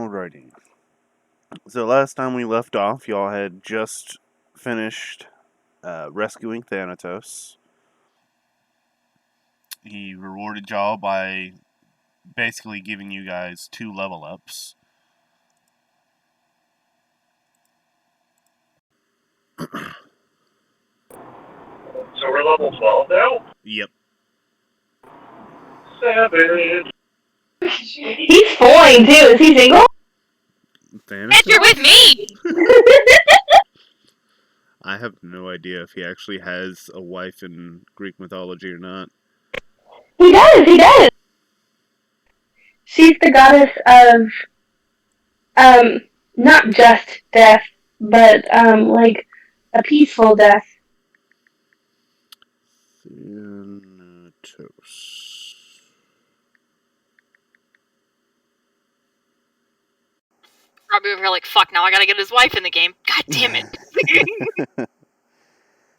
Alrighty. So last time we left off, y'all had just finished rescuing Thanatos. He rewarded y'all by basically giving you guys 2 level ups. So we're level 12 now? Yep. Savage. He's fine too. Is he single? Thanatos? You're with me! I have no idea if he actually has a wife in Greek mythology or not. He does. She's the goddess of, not just death, but, like, a peaceful death. Thanatos. Probably over here like, fuck, now I gotta get his wife in the game. God damn it.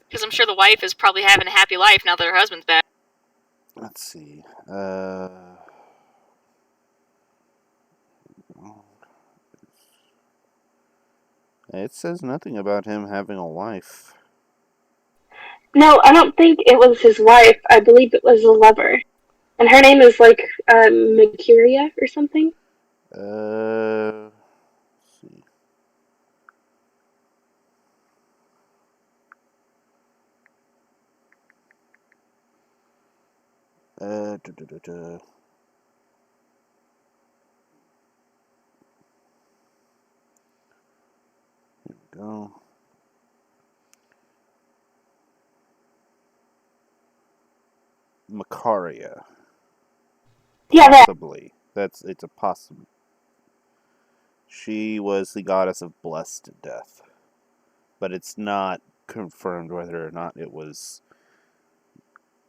Because I'm sure the wife is probably having a happy life now that her husband's back. Let's see. It says nothing about him having a wife. No, I don't think it was his wife. I believe it was a lover. And her name is, like, Mercuria or something. Let's see. Here we go. Macaria. Yeah, that. Possibly. It's a possible. She was the goddess of blessed death. But it's not confirmed whether or not it was...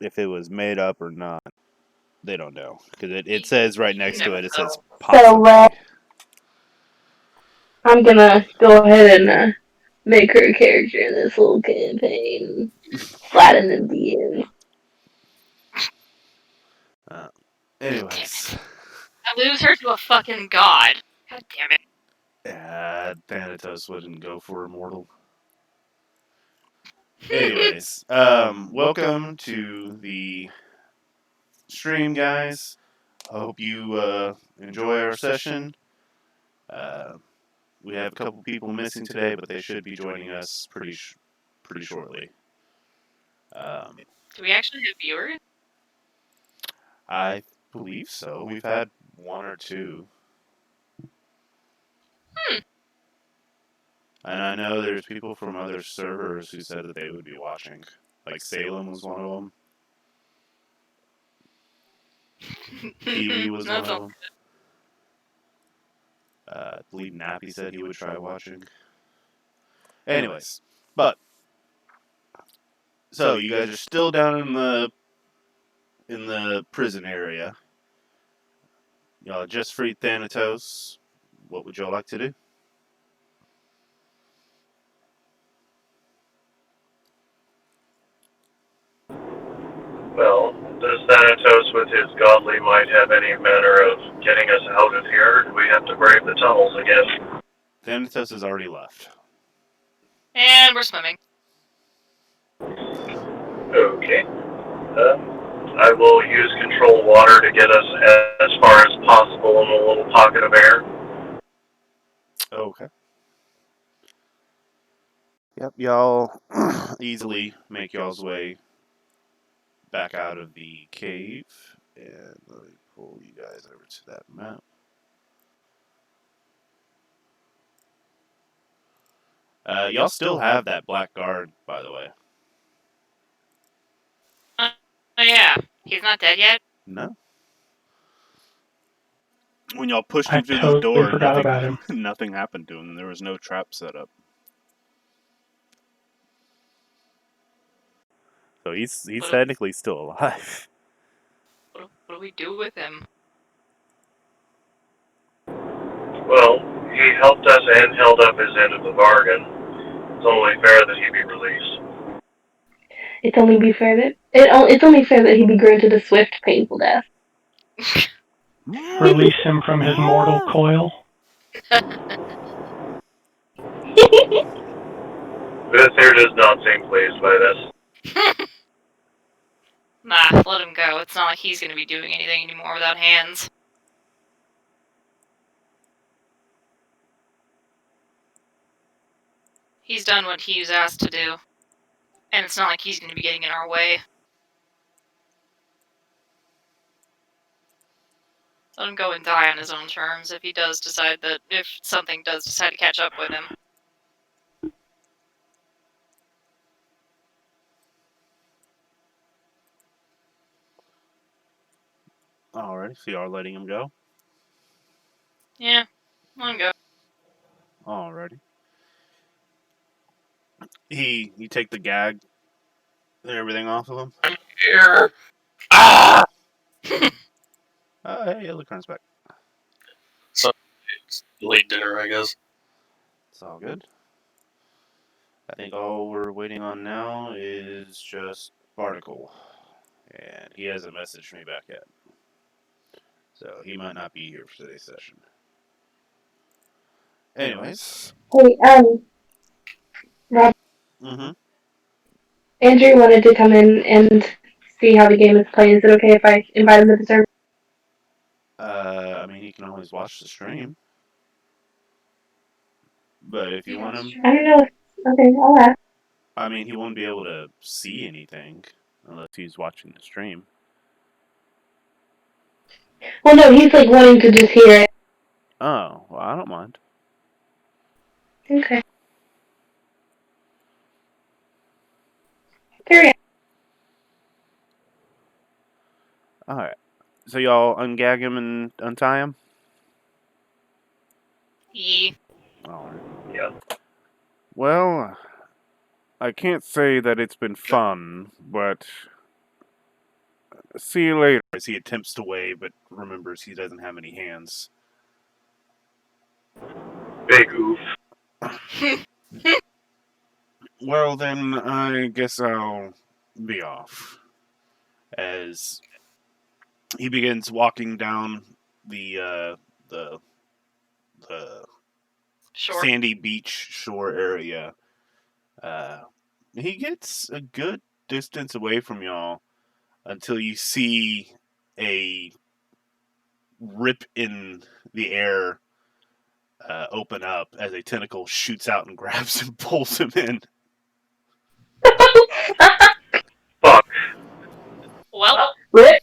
If it was made up or not. They don't know. Because it says right next to it, it says possibly. So, I'm gonna go ahead and make her a character in this little campaign. Flatten the DMs. Anyways. I lose her to a fucking god. God damn it. Thanatos wouldn't go for immortal. Anyways, welcome to the stream, guys. I hope you enjoy our session. We have a couple people missing today, but they should be joining us pretty shortly. Do we actually have viewers? I believe so. We've had 1 or 2. And I know there's people from other servers who said that they would be watching. Like Salem was one of them. Kiwi was one of them. I believe Nappy said he would try watching. Anyways, so you guys are still down in the prison area. Y'all just freed Thanatos. What would y'all like to do? Well, does Thanatos with his godly might have any manner of getting us out of here? Do we have to brave the tunnels again? Thanatos has already left. And we're swimming. Okay. I will use control water to get us as far as possible in a little pocket of air. Okay. Yep, y'all easily make y'all's way back out of the cave. And let me pull you guys over to that map. Y'all still have that black guard, by the way. Oh yeah. He's not dead yet? No. When y'all pushed him through the door, nothing happened to him. There was no trap set up. So he's technically still alive. What do we do with him? Well, he helped us and held up his end of the bargain. It's only fair that he be released. It's only fair that he be granted a swift, painful death. Release him from his mortal coil. This here does not seem pleased by this. Nah, let him go. It's not like he's gonna be doing anything anymore without hands. He's done what he was asked to do. And it's not like he's gonna be getting in our way. Let him go and die on his own terms if he does decide that, if something does decide to catch up with him. Alright, so y'all letting him go? Yeah, let him go. Alrighty. You take the gag and everything off of him? Here. Ah! Hey, Illicorn's back. So, it's late dinner, I guess. It's all good. I think all we're waiting on now is just Barnacle. And he hasn't messaged me back yet. So he might not be here for today's session. Anyways. Hey, Rob, Mm-hmm. Andrew wanted to come in and see how the game is playing. Is it okay if I invite him to the server? I mean, he can always watch the stream. But if you want him... I don't know. Okay, I'll ask. I mean, he won't be able to see anything unless he's watching the stream. Well, no, he's like wanting to just hear it. Oh, well, I don't mind. Okay. Carry on. Alright. So y'all ungag him and untie him? Yeah. Alright. Yeah. Well, I can't say that it's been fun, but see you later. As he attempts to wave, but remembers he doesn't have any hands. Big oof. Well, then, I guess I'll be off. As he begins walking down the Sure. sandy beach shore area. He gets a good distance away from y'all until you see a rip in the air open up as a tentacle shoots out and grabs and pulls him in. Fuck. Well, Rip.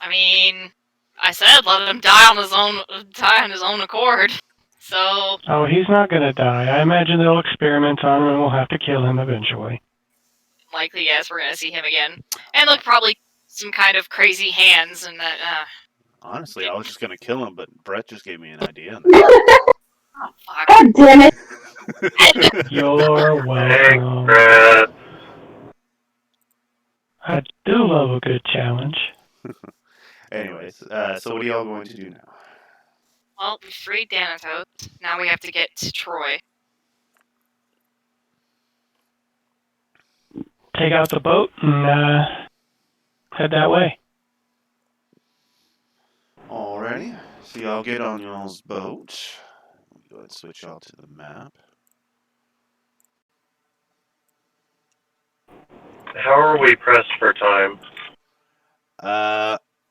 I mean, I said let him die on his own accord. So, Oh, he's not gonna die. I imagine they'll experiment on him and we'll have to kill him eventually. likely, yes, we're gonna see him again. And look, probably some kind of crazy hands and that, Honestly, I was just gonna kill him, but Brett just gave me an idea. oh, fuck. God damn it. You're Thanks, welcome. Brad. I do love a good challenge. Anyways, so what are y'all going to do now? Well, we freed Thanatos. Now we have to get to Troy. Take out the boat and head that way. Alrighty, so y'all get on y'all's boat. Let me go ahead and switch y'all to the map. How are we pressed for time?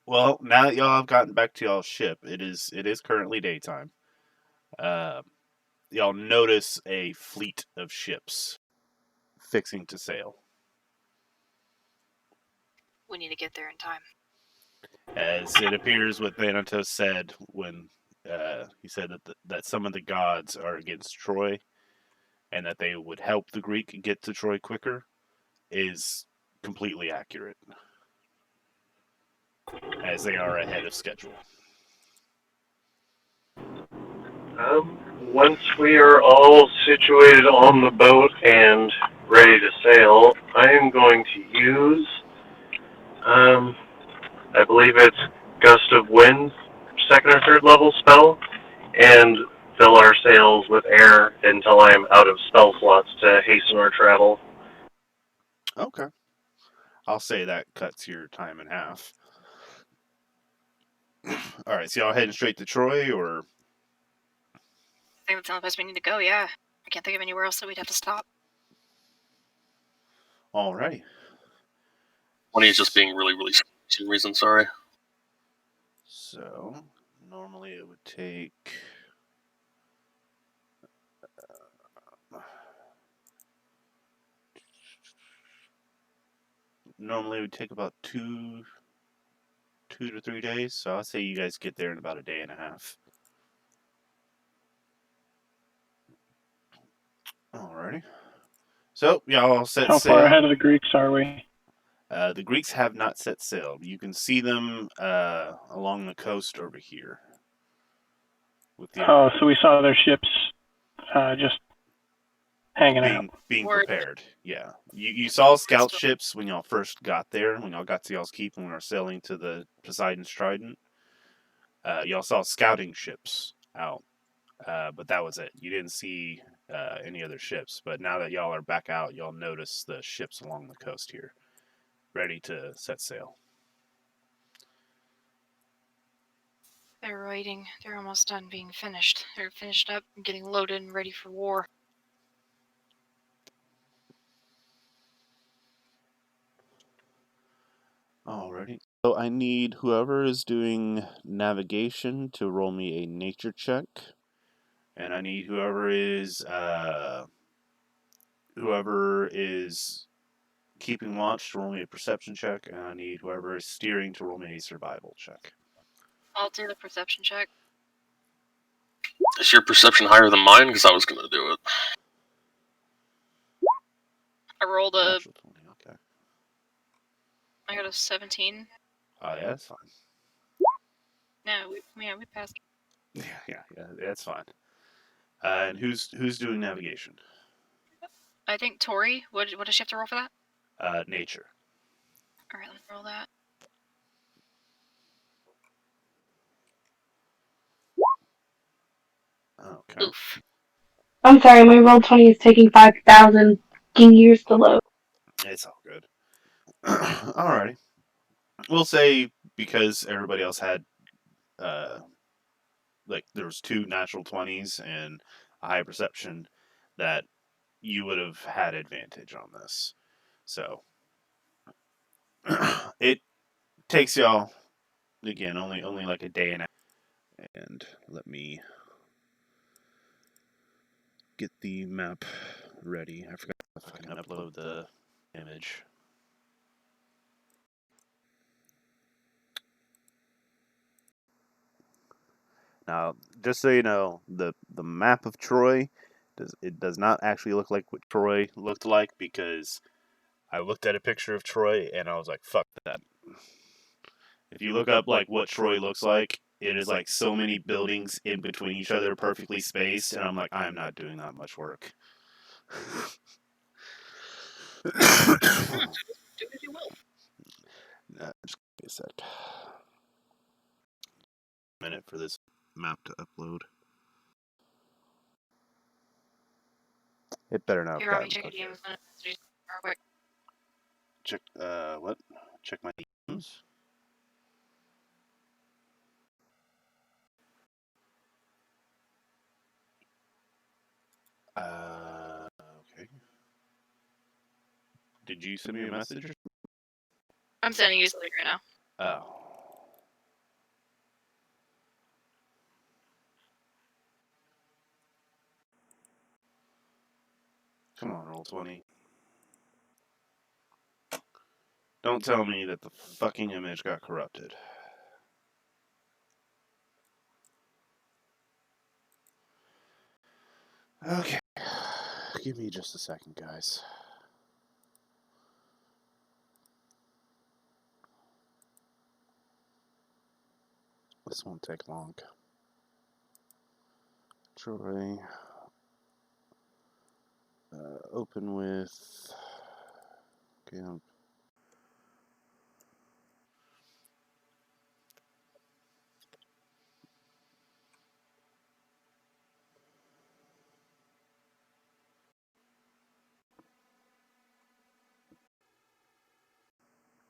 Well, now that y'all have gotten back to y'all's ship, it is currently daytime. Y'all notice a fleet of ships fixing to sail. We need to get there in time. As it appears what Thanatos said when he said that some of the gods are against Troy and that they would help the Greek get to Troy quicker is completely accurate, as they are ahead of schedule. Once we are all situated on the boat and ready to sail, I am going to use, I believe it's Gust of Wind, second or third level spell, and fill our sails with air until I am out of spell slots to hasten our travel. Okay. I'll say that cuts your time in half. Alright, so y'all heading straight to Troy, or think that's the only place we need to go, yeah. I can't think of anywhere else that we'd have to stop. Alrighty. When he's just being really, really some reason, sorry. So, normally it would take... normally it would take about 2 to 3 days, so I'll say you guys get there in about a day and a half. Alrighty. So, y'all set How sail. far ahead of the Greeks are we? The Greeks have not set sail. You can see them along the coast over here. With the Oh, so we saw their ships just hanging out. being prepared. Yeah, you saw scout ships when y'all first got there. When y'all got to y'all's keep when we were sailing to the Poseidon's Trident. Y'all saw scouting ships out, but that was it. You didn't see any other ships. But now that y'all are back out, y'all notice the ships along the coast here, ready to set sail. They're waiting. They're almost done being finished. They're finished up and getting loaded and ready for war. Alrighty. So I need whoever is doing navigation to roll me a nature check, and I need whoever is keeping watch to roll me a perception check, and I need whoever is steering to roll me a survival check. I'll do the perception check. Is your perception higher than mine? Because I was going to do it. I rolled a... Natural 20, okay. I got a 17. Oh, yeah, that's fine. No, we passed. Yeah, that's fine. And who's doing navigation? I think Tori. What does she have to roll for that? Nature. All right, let's roll that. Okay. Oof. I'm sorry, my roll 20 is taking 5,000 years to load. It's all good. Alrighty. We'll say because everybody else had like there was 2 natural 20s and a high perception that you would have had advantage on this. So it takes y'all again only like a day and a half. And let me get the map ready. I forgot if I can upload the image. Now, just so you know, the map of Troy does not actually look like what Troy looked like, because I looked at a picture of Troy and I was like, fuck that. If you look up like what Troy looks like, it is like so many buildings in between each other, perfectly spaced, and I'm like, I'm not doing that much work. Do as you will. Just give me a sec. Minute for this map to upload. It better not Here, have I'll be gotten checking okay. DMs. Quick. Check what? Check my DMs. Okay. Did you send me a message? I'm sending you something right now. Oh. Come on, Roll20. Don't tell me that the fucking image got corrupted. Okay. Give me just a second, guys. This won't take long. Troy. Open with GIMP.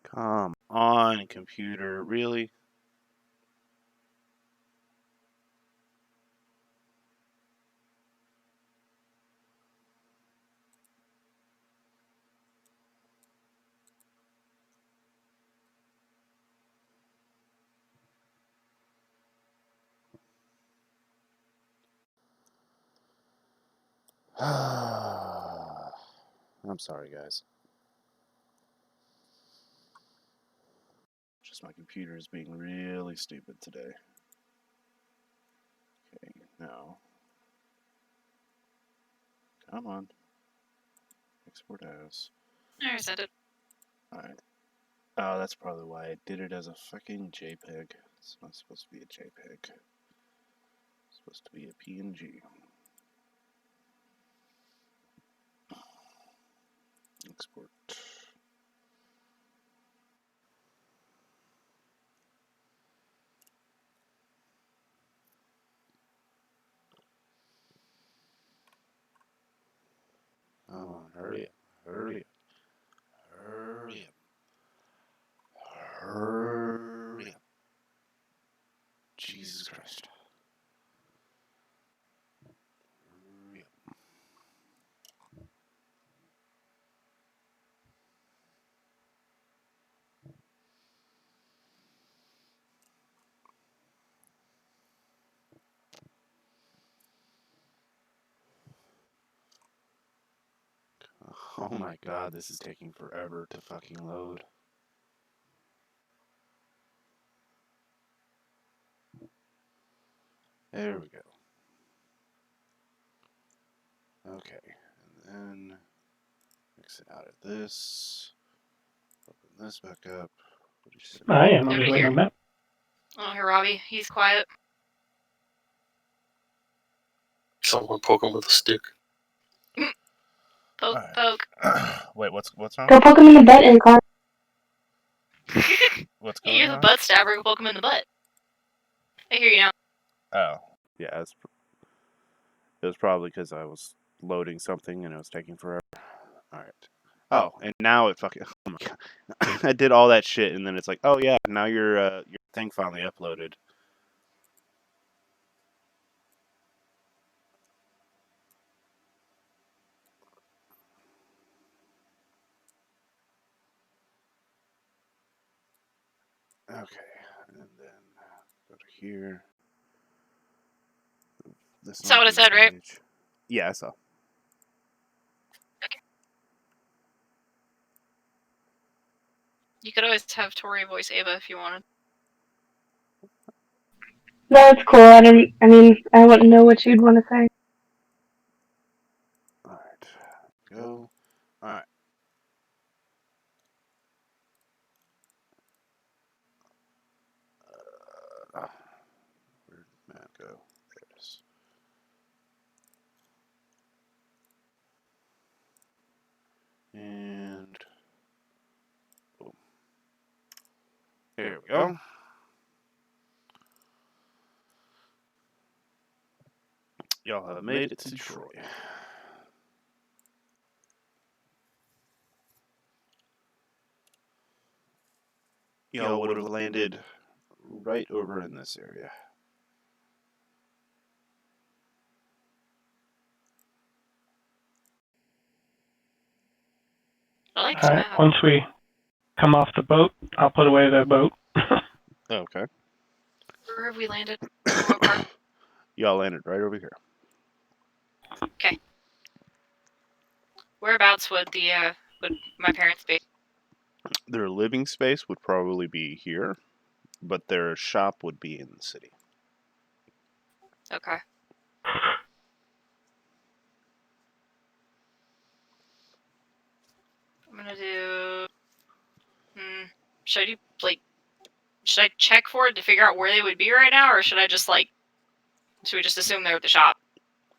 Come on, computer. Really? I'm sorry, guys. Just my computer is being really stupid today. Okay, now. Come on. Export as. I sent it. Alright. Oh, that's probably why I did it as a fucking JPEG. It's not supposed to be a JPEG. It's supposed to be a PNG. Export. Oh, hurry up. Hurry up. Hurry up. Hurry up. Jesus Christ. Hurry up. Oh my god, this is taking forever to fucking load. There we go. Okay, and then exit out of this. Open this back up. What did you say? I am. I'm Nobody just waiting here. on that. Oh, here, Robbie. He's quiet. Someone poke him with a stick. Poke, Alright. poke. Wait, what's wrong? Go poke him in the butt in the car. What's You're going the on? butt stabber. Go poke him in the butt. I hear you now. Oh, yeah, it was probably because I was loading something and it was taking forever. Alright. Oh, and now it fucking. Oh my god. I did all that shit and then it's like, oh yeah, now your thing finally uploaded. Okay, and then go to here. This Is that what it said, right? page. Yeah, I saw. You could always have Tori voice Ava if you wanted. That's cool. I wouldn't know what you'd want to say. Alright. Go. Alright. Where did the map go? There it is. And boom. There we go. Y'all have made it to Troy. Y'all would have landed right over in this area. I like this All right. map. Once we come off the boat, I'll put away the boat. Okay. Where have we landed? What part? Y'all landed right over here. Okay. Whereabouts would my parents be? Their living space would probably be here, but their shop would be in the city. Okay. I'm gonna do. Should I do Should I check for it to figure out where they would be right now, or should I just Should we just assume they're at the shop?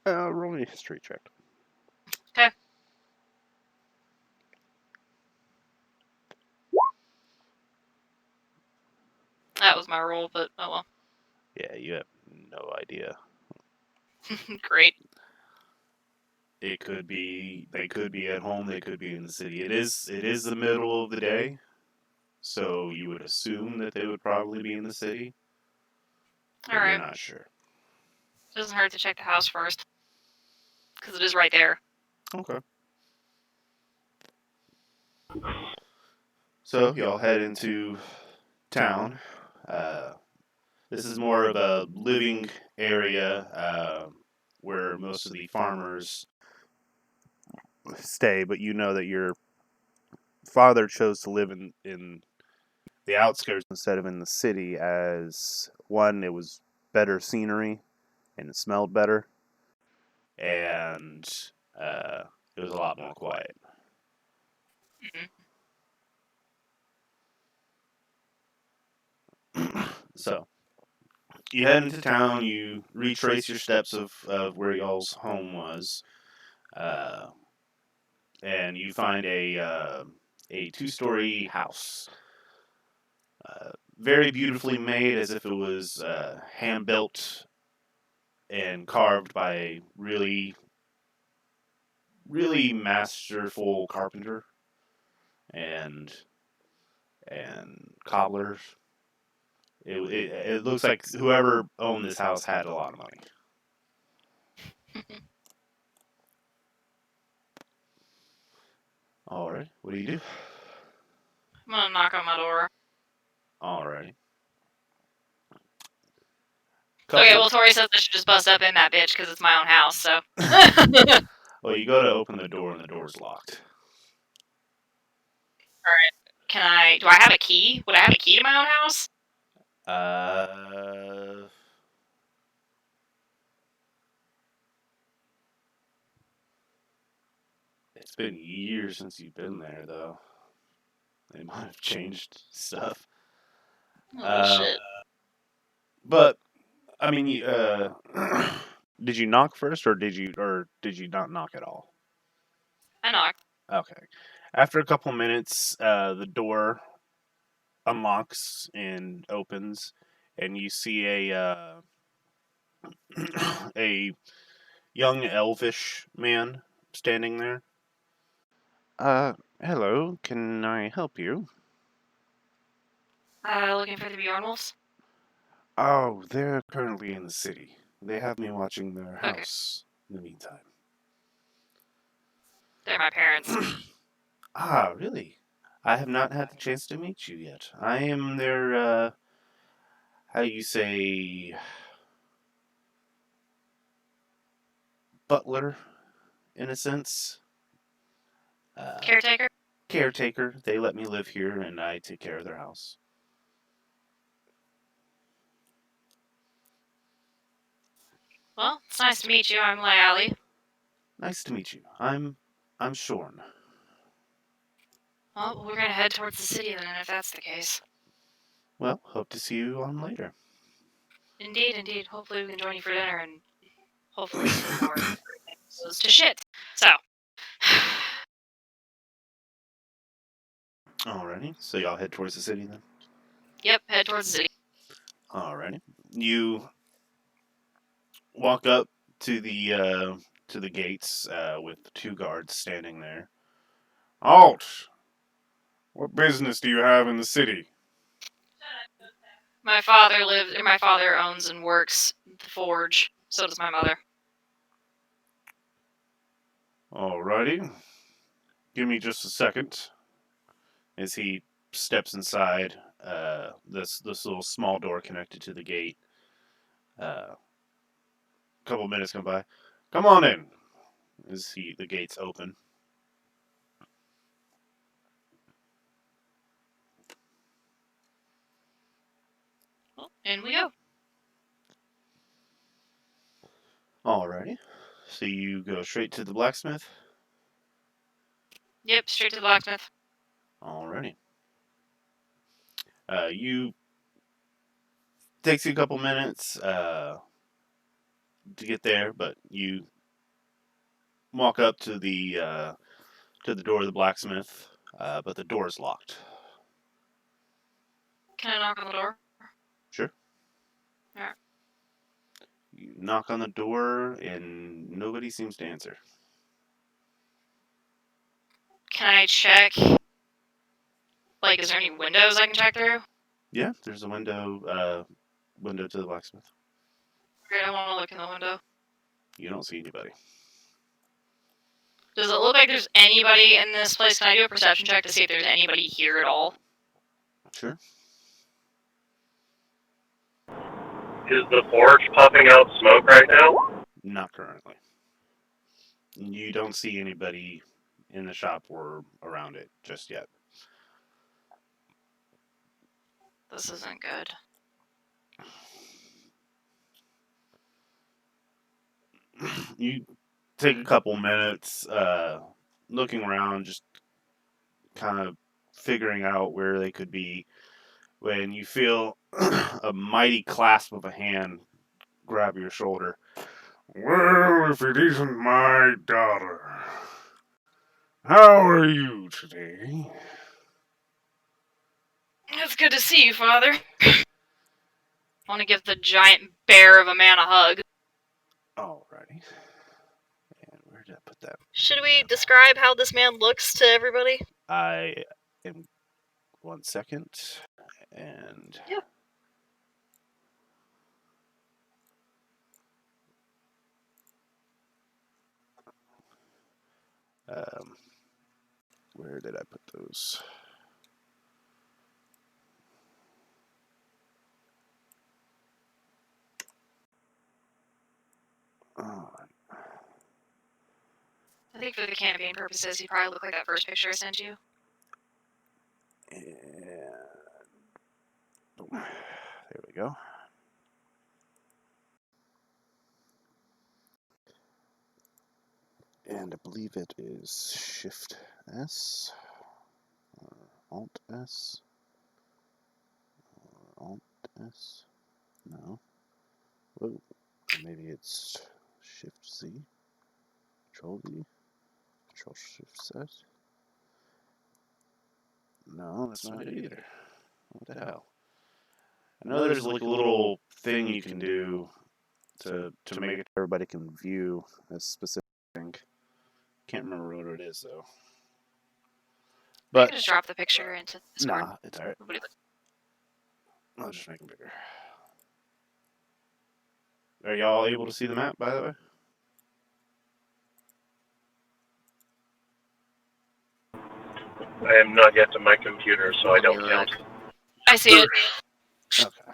Roll me a history check. Okay. That was my roll, but oh well. Yeah, you have no idea. Great. It could be they could be at home, they could be in the city. It is the middle of the day, so you would assume that they would probably be in the city. But All right. you're not sure. Doesn't hurt to check the house first, because it is right there. Okay. So y'all head into town. This is more of a living area where most of the farmers stay, but you know that your father chose to live in the outskirts instead of in the city, as one, it was better scenery and it smelled better, and uh, it was a lot more quiet. So you head into town. You retrace your steps of where y'all's home was, uh, and you find a 2-story house, very beautifully made, as if it was hand built and carved by a really masterful carpenter and cobblers. It looks like whoever owned this house had a lot of money. All right, what do you do? I'm gonna knock on my door. All right. Okay, well, Tori says I should just bust up in that bitch because it's my own house, so. Well, you go to open the door and the door's locked. Do I have a key? Would I have a key to my own house? It's been years since you've been there, though. They might have changed stuff. Oh, shit. But I mean, did you knock first, or did you not knock at all? I knocked. Okay. After a couple minutes, the door unlocks and opens, and you see a young elvish man standing there. Hello. Can I help you? Looking for the Bjornwolves? Oh, they're currently in the city. They have me watching their Okay. house in the meantime. They're my parents. Ah, really? I have not had the chance to meet you yet. I am their, how you say, butler, in a sense. Caretaker? Caretaker. They let me live here, and I take care of their house. Well, it's nice to meet you. I'm lyalis. Nice to meet you. I'm Shorn. Well, we're gonna head towards the city then, if that's the case. Well, hope to see you on later. Indeed, indeed. Hopefully we can join you for dinner, and hopefully before everything goes to shit. So. Alrighty. So y'all head towards the city then? Yep, head towards the city. Alrighty. You walk up to the gates with 2 guards standing there. Halt! What business do you have in the city? My father owns and works the forge. So does my mother. Alrighty. Give me just a second. As he steps inside this little small door connected to the gate. A couple minutes come by. Come on in. As the gates open. Well, in we go. Alrighty. So you go straight to the blacksmith? Yep, straight to the blacksmith. Alrighty. You takes you a couple minutes to get there, but you walk up to the door of the blacksmith, but the door is locked. Can I knock on the door? Sure. Alright. You knock on the door, and nobody seems to answer. Can I check? Like, is there any windows I can check through? Yeah, there's a window to the blacksmith. Great, I want to look in the window. You don't see anybody. Does it look like there's anybody in this place? Can I do a perception check to see if there's anybody here at all? Sure. Is the forge puffing out smoke right now? Not currently. You don't see anybody in the shop or around it just yet. This isn't good. You take a couple minutes looking around, just kind of figuring out where they could be, when you feel a mighty clasp of a hand grab your shoulder. Well, if it isn't my daughter, how are you today? It's good to see you, Father. I want to give the giant bear of a man a hug. Alrighty. And where did I put that? Should we describe how this man looks to everybody? I am 1 second, and Yep. Where did I put those? I think for the campaign purposes, he probably look like that first picture I sent you. And there we go. And I believe it is Shift S or Alt S or Alt S. No. Whoa. Maybe it's Shift Z, Control V, Control Shift Z. No, that's not it either. What the hell? I know there's like a little thing you can do to make it everybody can view a specific thing. Can't remember what it is though. But I But can just drop the picture into Discord. nah, it's alright. I'll just make it bigger. Are y'all able to see the map, by the way? I am not yet to my computer, so I don't count. I see it.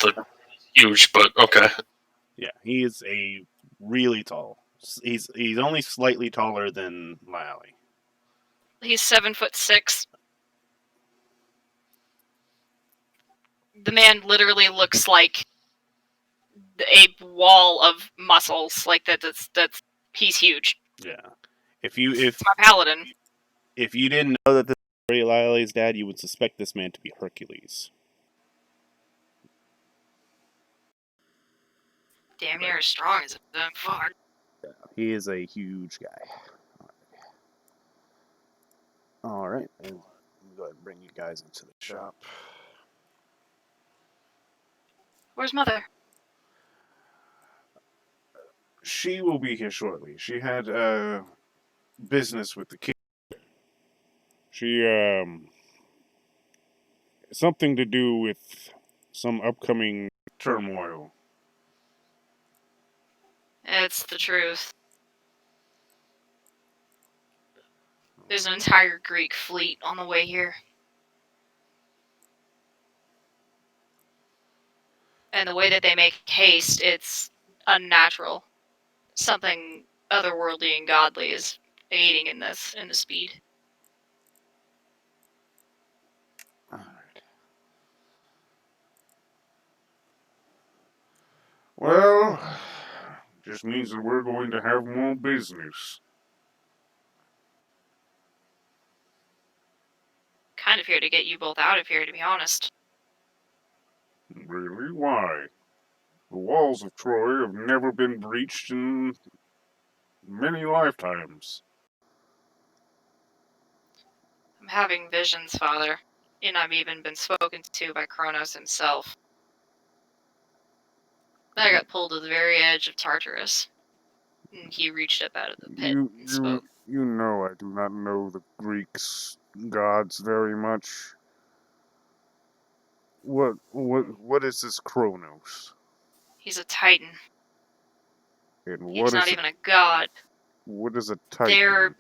Okay. Huge, but okay. Yeah, he is a really tall. He's only slightly taller than Lally. He's 7'6". The man literally looks like a wall of muscles. Like that's he's huge. Yeah. It's my paladin. If you didn't know that this was Lally's dad, you would suspect this man to be Hercules. Damn near as strong as a fuck. Yeah, he is a huge guy. Alright, and let me go ahead and bring you guys into the shop. Where's Mother? She will be here shortly. She had business with the kid. She something to do with some upcoming turmoil. It's the truth. There's an entire Greek fleet on the way here. And the way that they make haste, it's unnatural. Something otherworldly and godly is aiding in this, in the speed. Alright. Well, just means that we're going to have more business. Kind of here to get you both out of here, to be honest. Really? Why? The walls of Troy have never been breached in many lifetimes. I'm having visions, Father. And I've even been spoken to by Kronos himself. I got pulled to the very edge of Tartarus. And he reached up out of the pit and spoke. You know I do not know the Greeks' gods very much. What is this Kronos? He's a titan. And He's not even a god. What is a titan?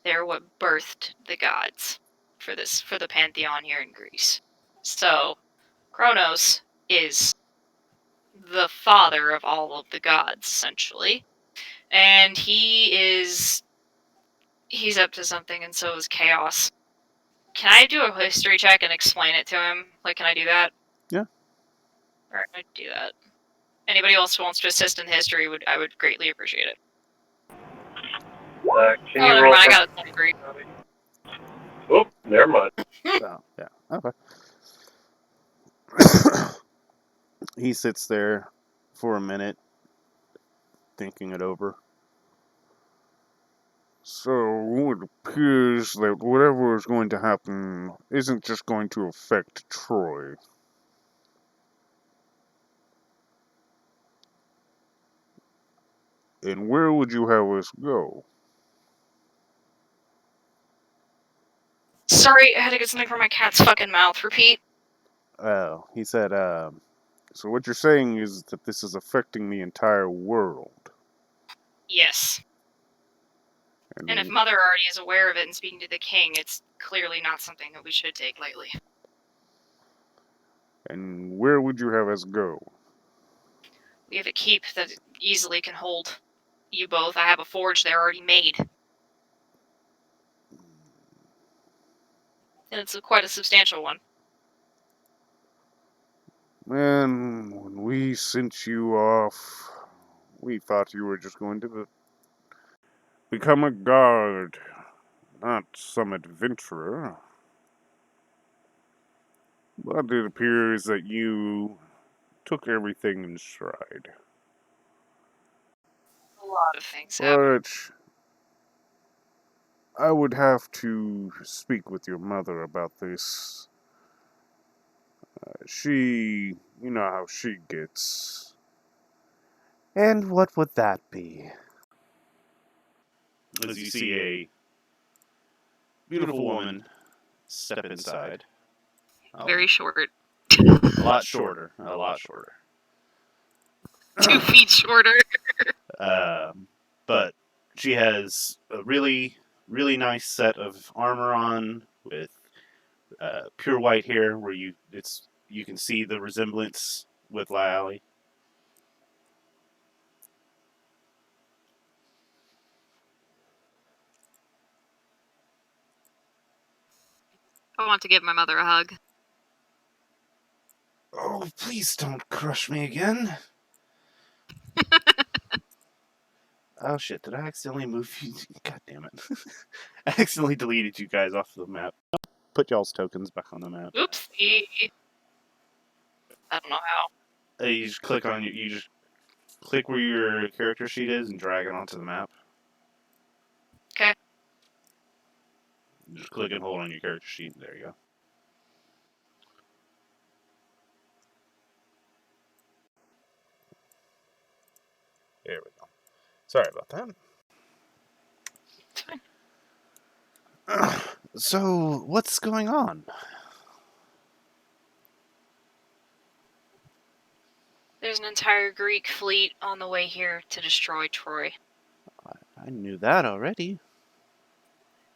They're what birthed the gods for the pantheon here in Greece. So, Kronos is the father of all of the gods, essentially. And he is he's up to something, and so is Chaos. Can I do a history check and explain it to him? Like, can I do that? Yeah. Alright, I do that. Anybody else who wants to assist in history, I would greatly appreciate it. Can Oh, you never roll mind, I for... got a 23. Oh, never mind. Oh, yeah. Okay. He sits there for a minute, thinking it over. So it appears that whatever is going to happen isn't just going to affect Troy. And where would you have us go? Sorry, I had to get something from my cat's fucking mouth. Repeat. Oh, he said, so what you're saying is that this is affecting the entire world. Yes. And if Mother already is aware of it and speaking to the king, it's clearly not something that we should take lightly. And where would you have us go? We have a keep that easily can hold you both. I have a forge there already made. And it's quite a substantial one. Man, when we sent you off, we thought you were just going to become a guard, not some adventurer. But it appears that you took everything in stride. A lot of things happen. But I would have to speak with your mother about this. You know how she gets. And what would that be? As you see a beautiful woman step inside. Very short. A lot shorter. A lot shorter. 2 feet shorter. But she has a really, really nice set of armor on with pure white hair, where you can see the resemblance with lyalis. I want to give my mother a hug. Oh, please don't crush me again. Oh shit, did I accidentally move you? God damn it. I accidentally deleted you guys off the map. Put y'all's tokens back on the map. Oopsie. I don't know how. You just click on you just click where your character sheet is and drag it onto the map. Okay. Just click and hold on your character sheet. There you go. There we go. Sorry about that. It's fine. So, what's going on? There's an entire Greek fleet on the way here to destroy Troy. I knew that already.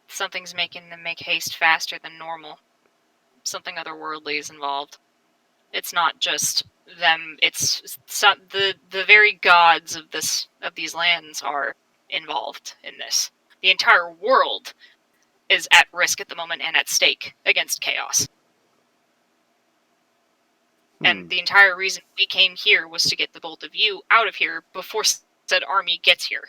Something's making them make haste faster than normal. Something otherworldly is involved. It's not just them. It's the very gods of these lands are involved in this. The entire world is at risk at the moment and at stake against chaos. And the entire reason we came here was to get the both of you out of here before said army gets here.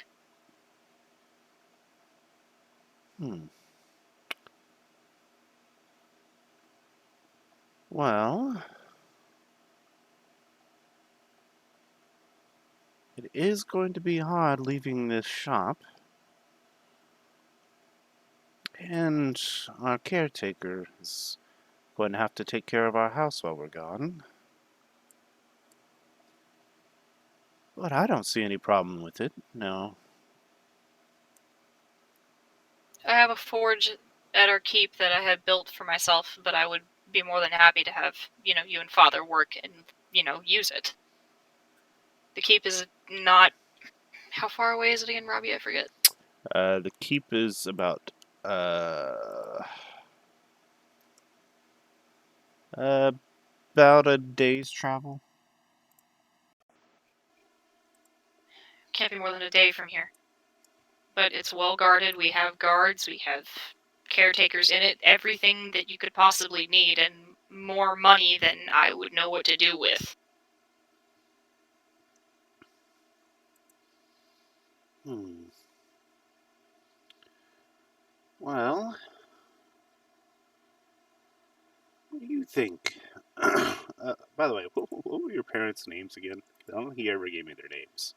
Well, it is going to be hard leaving this shop. And our caretaker is going to have to take care of our house while we're gone. But I don't see any problem with it, no. I have a forge at our keep that I had built for myself, but I would be more than happy to have, you and Father work and, use it. The keep is not... How far away is it again, Robbie? I forget. The keep is about, about a day's travel. Can't be more than a day from here. but it's well guarded. We have guards, we have caretakers in it, everything that you could possibly need, and more money than I would know what to do with. Well, what do you think? By the way, what were your parents' names again? I don't think he ever gave me their names.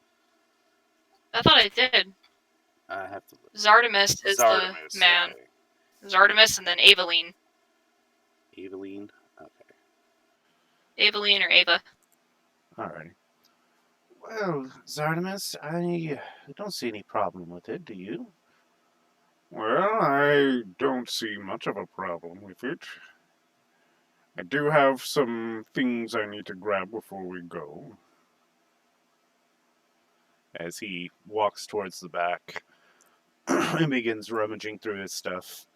I thought I did. I have to look. Zardomus is the Zardomus, man. okay. Zardomus and then Aveline. Aveline? Okay. Aveline or Ava. Alright. Well, Zardomus, I don't see any problem with it, do you? Well, I don't see much of a problem with it. I do have some things I need to grab before we go. As he walks towards the back and begins rummaging through his stuff.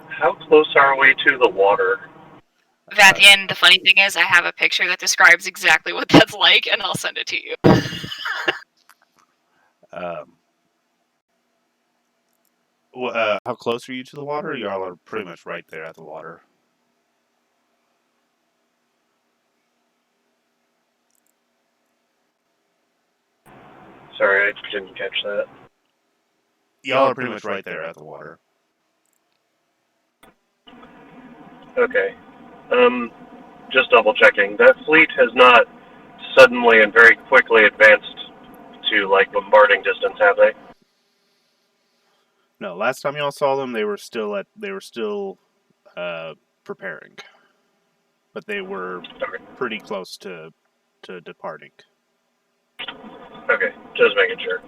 How close are we to the water? Vathian, the funny thing is, I have a picture that describes exactly what that's like, and I'll send it to you. How close are you to the water? Y'all are pretty much right there at the water. Sorry, I didn't catch that. Y'all are pretty much right there at the water. Okay. Just double checking. That fleet has not suddenly and very quickly advanced to, like, bombarding distance, have they? No, last time y'all saw them, they were still preparing, but they were pretty close to departing. Okay, just making sure.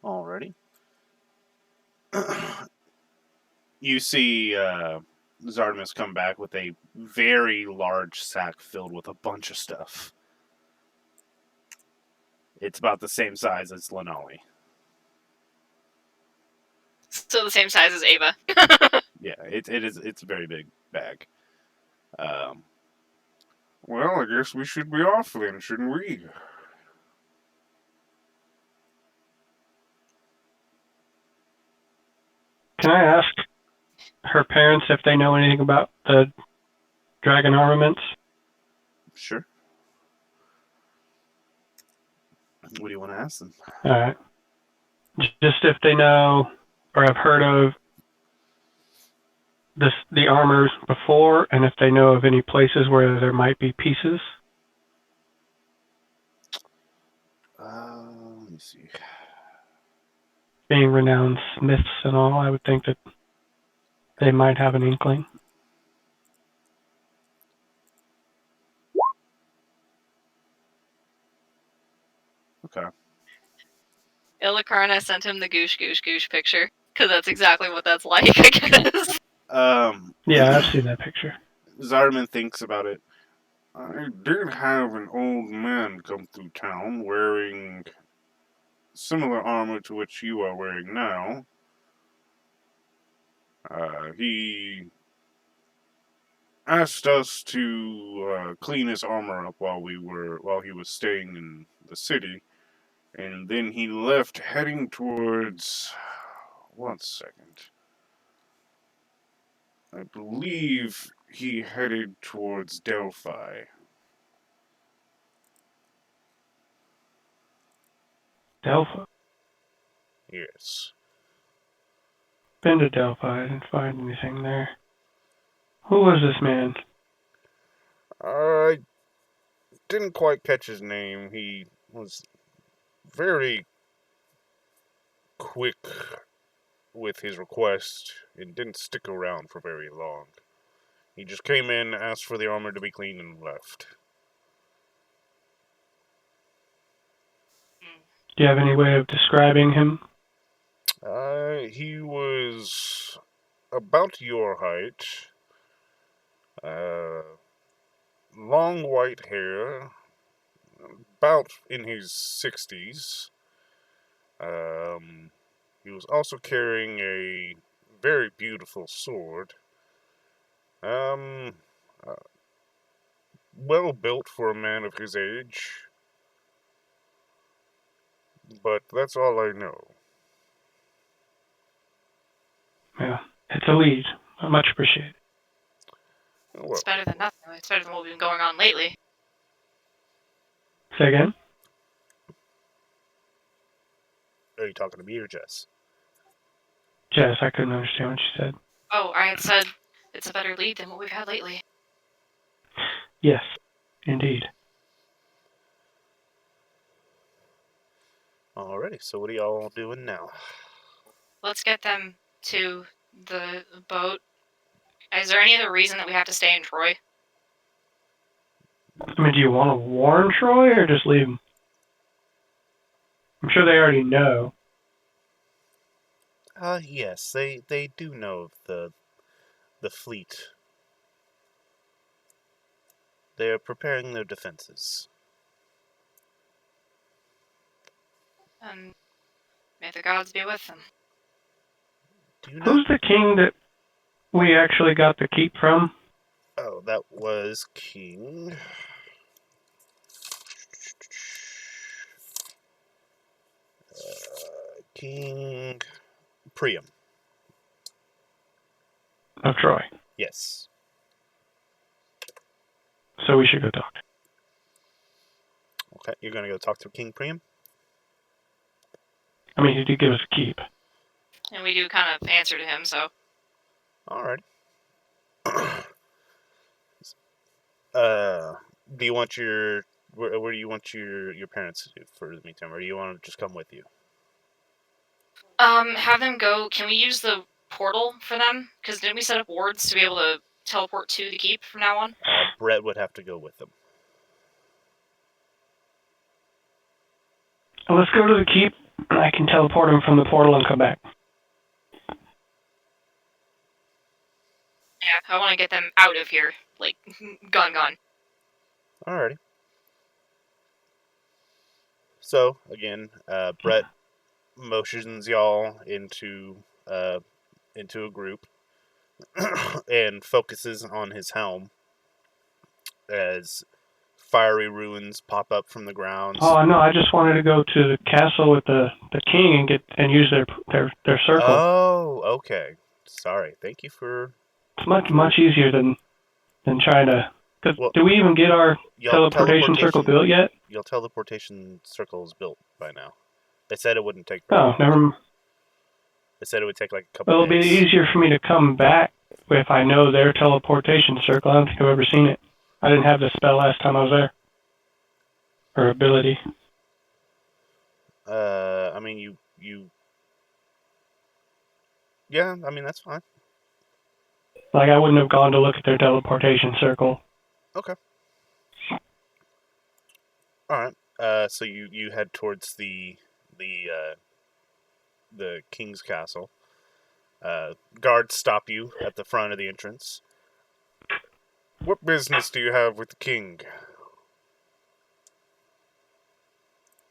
Alrighty. You see Zardomus come back with a very large sack filled with a bunch of stuff. It's about the same size as Lenali. So the same size as Ava. Yeah, it's a very big bag. Well, I guess we should be off then, shouldn't we? Can I ask her parents if they know anything about the dragon armaments? Sure. What do you want to ask them? Alright. Just if they know or have heard of the armors before, and if they know of any places where there might be pieces. Let me see. Being renowned smiths and all, I would think that they might have an inkling. Okay. Ilakarna sent him the goosh picture, because that's exactly what that's like, I guess. Yeah, I've seen that picture. Zardoman thinks about it. I did have an old man come through town wearing similar armor to which you are wearing now. He asked us to clean his armor up while he was staying in the city, and then he left heading towards. 1 second. I believe he headed towards Delphi. Delphi. Yes. Been to Delphi, I didn't find anything there. Who was this man? I didn't quite catch his name. He was very quick with his request and didn't stick around for very long. He just came in, asked for the armor to be cleaned, and left. Do you have any way of describing him? He was about your height. Long white hair. About in his 60s. He was also carrying a very beautiful sword. Um, uh, well built for a man of his age, but that's all I know. Yeah, it's a lead. I much appreciate it. Well, It's better than nothing. It's better than what we've been going on lately. Say again? Are you talking to me or Jess? Jess, I couldn't understand what you said. Oh, I had said it's a better lead than what we've had lately. Yes, indeed. Alrighty, so what are y'all doing now? Let's get them to the boat. Is there any other reason that we have to stay in Troy? I mean, do you want to warn Troy or just leave him? I'm sure they already know. Yes, they do know of the fleet. They're preparing their defenses. And may the gods be with them. Do you know? Who's the king that we actually got the keep from? Oh, that was King. King Priam. Of Troy. Yes. So we should go talk. Okay, you're gonna go talk to King Priam? I mean, he did give us a keep. And we do kind of answer to him, so. Alright. Do you want where do you want your parents to do for the meantime, or do you want to just come with you? Have them go. Can we use the portal for them? Because didn't we set up wards to be able to teleport to the keep from now on? Brett would have to go with them. Let's go to the keep. I can teleport him from the portal and come back. Yeah, I want to get them out of here. Like, gone. Alrighty. So, again, Brett motions y'all into a group and focuses on his helm as fiery ruins pop up from the ground. Oh no, I just wanted to go to the castle with the king and use their circle. Oh, okay. Sorry. Thank you for. It's much easier than trying to. Well, do we even get our y'all teleportation circle built yet? Your teleportation circle is built by now. They said it wouldn't take. Oh, never. They said it would take like a couple. Well, it'll be days. easier for me to come back if I know their teleportation circle. I don't think I've ever seen it. I didn't have the spell last time I was there. Or ability. I mean, you. Yeah, I mean that's fine. Like I wouldn't have gone to look at their teleportation circle. Okay. All right. So you head towards the king's castle. Guards stop you at the front of the entrance. What business do you have with the king?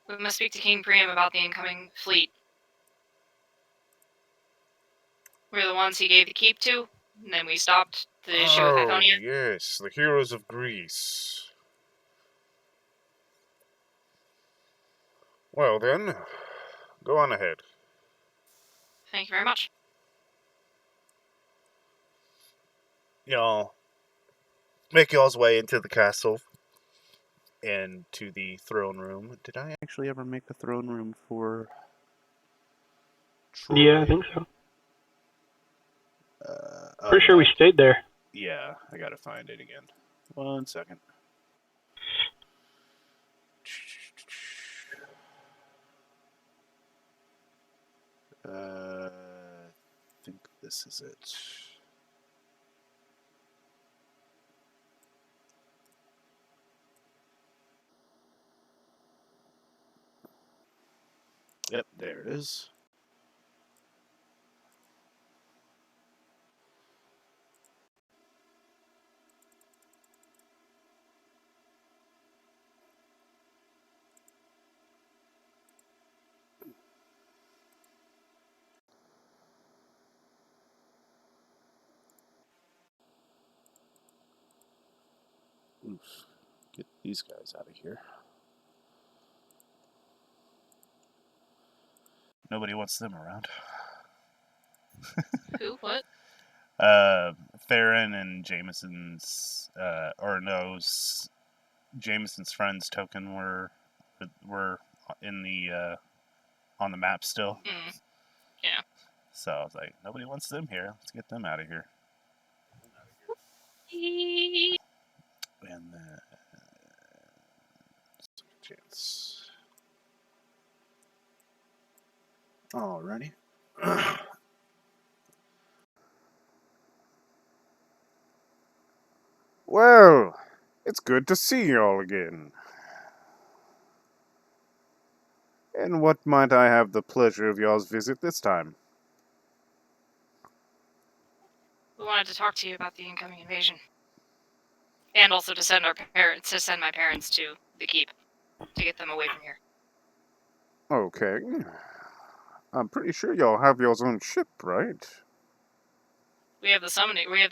We must speak to King Priam about the incoming fleet. We're the ones he gave the keep to, and then we stopped the issue with Ikonia. Oh, yes, the heroes of Greece. Well then, go on ahead. Thank you very much. Y'all make y'all's way into the castle and to the throne room. Did I actually ever make a throne room for Troy? Yeah, I think so. Pretty yeah. sure we stayed there. Yeah, I gotta find it again. 1 second. I think this is it. Yep, there it is. move. Get these guys out of here. Nobody wants them around. Who? What? Theron and Jameson's, Jameson's friend's token were in the on the map still. Yeah. So I was like, nobody wants them here. Let's get them out of here. And then chance. Alrighty. Well, it's good to see y'all again. And what might I have the pleasure of y'all's visit this time? We wanted to talk to you about the incoming invasion. And also to send my parents to the keep. To get them away from here. Okay. I'm pretty sure y'all have y'all's own ship, right? We have the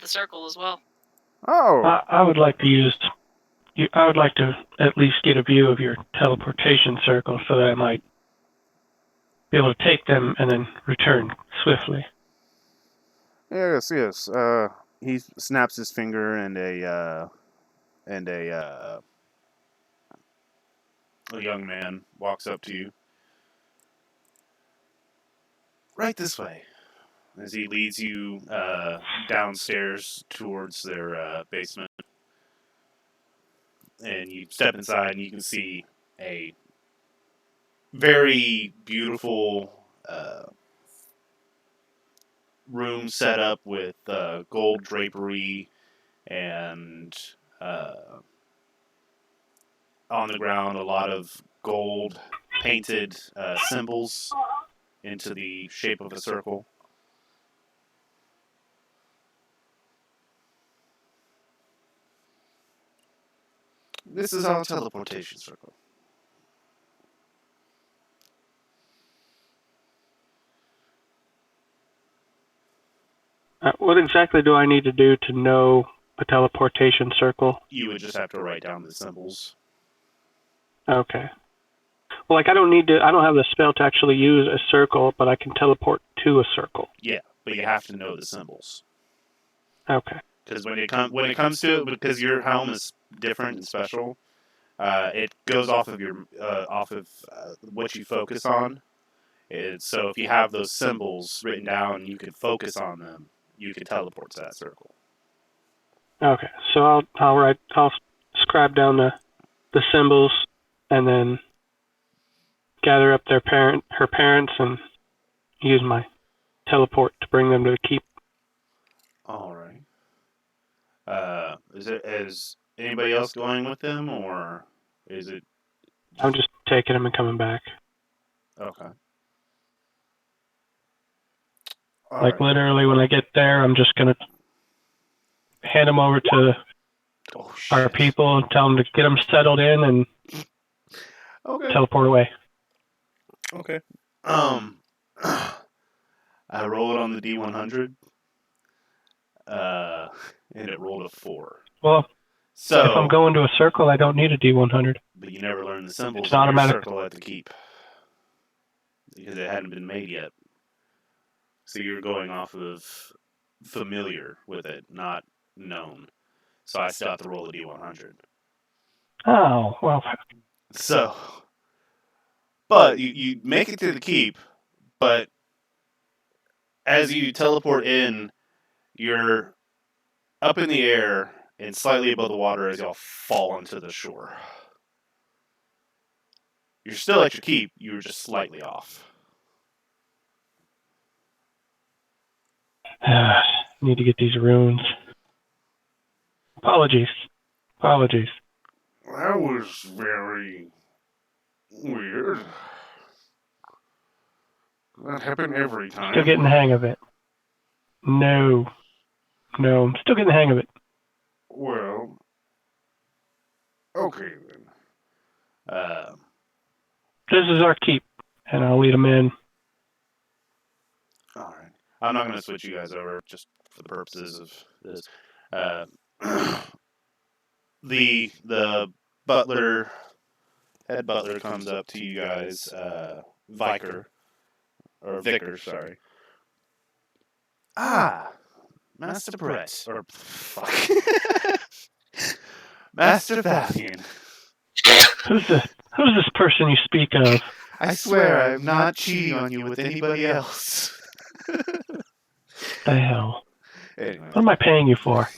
circle as well. Oh, I would like to at least get a view of your teleportation circle so that I might be able to take them and then return swiftly. yes. He snaps his finger and a young man walks up to you. Right this way. As he leads you downstairs towards their basement. And you step inside and you can see a very beautiful room set up with gold drapery and on the ground a lot of gold painted symbols into the shape of a circle. This is our teleportation circle. What exactly do I need to do to know a teleportation circle? You would just have to write down the symbols. Okay. Well, I don't have the spell to actually use a circle, but I can teleport to a circle. Yeah, but you have to know the symbols. Okay. Because when it comes to it, because your helm is different and special, it goes off of what you focus on. So if you have those symbols written down, you can focus on them. You can teleport to that circle. Okay. So I'll scribe down the symbols, and then gather up her parents, and use my teleport to bring them to the keep. All right. Is anybody else going with them, or is it? I'm just taking them and coming back. Okay. Literally, when I get there, I'm just gonna hand them over to our people and tell them to get them settled in and teleport away. Okay. I rolled on the D100. And it rolled a 4. Well, so if I'm going to a circle, I don't need a D100. But you never learned the symbols It's in your automatic. circle at the keep. Because it hadn't been made yet. So you're going off of familiar with it, not known. So I still have to roll a D100. Oh, well. So, but you make it to the keep, but as you teleport in, you're up in the air and slightly above the water as y'all fall onto the shore. You're still at your keep, you were just slightly off. Need to get these runes. Apologies. That was very weird. That happened every time. Still getting the hang of it. No, I'm still getting the hang of it. Well, okay then. This is our keep, and I'll lead them in. All right. I'm not going to switch you guys over just for the purposes of this. the butler, head butler, comes up to you guys, Vicar, or Vicar, sorry. Ah, Master Brett, or fuck, Master Fathian. Who's this person you speak of? I swear I'm not cheating on you with anybody else. The hell? Anyway. What am I paying you for?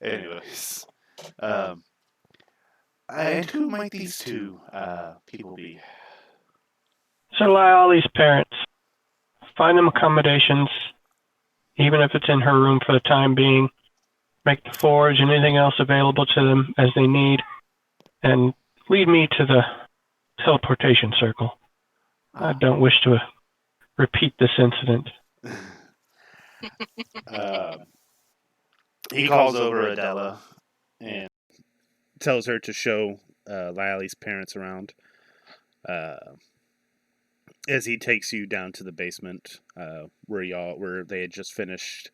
Anyways, and who might these two people be? Sir Lyalis' parents. Find them accommodations, even if it's in her room for the time being. Make the forge and anything else available to them as they need, and lead me to the teleportation circle. I don't wish to repeat this incident. He calls over Adela and tells her to show Lyalis' parents around. As he takes you down to the basement, where they had just finished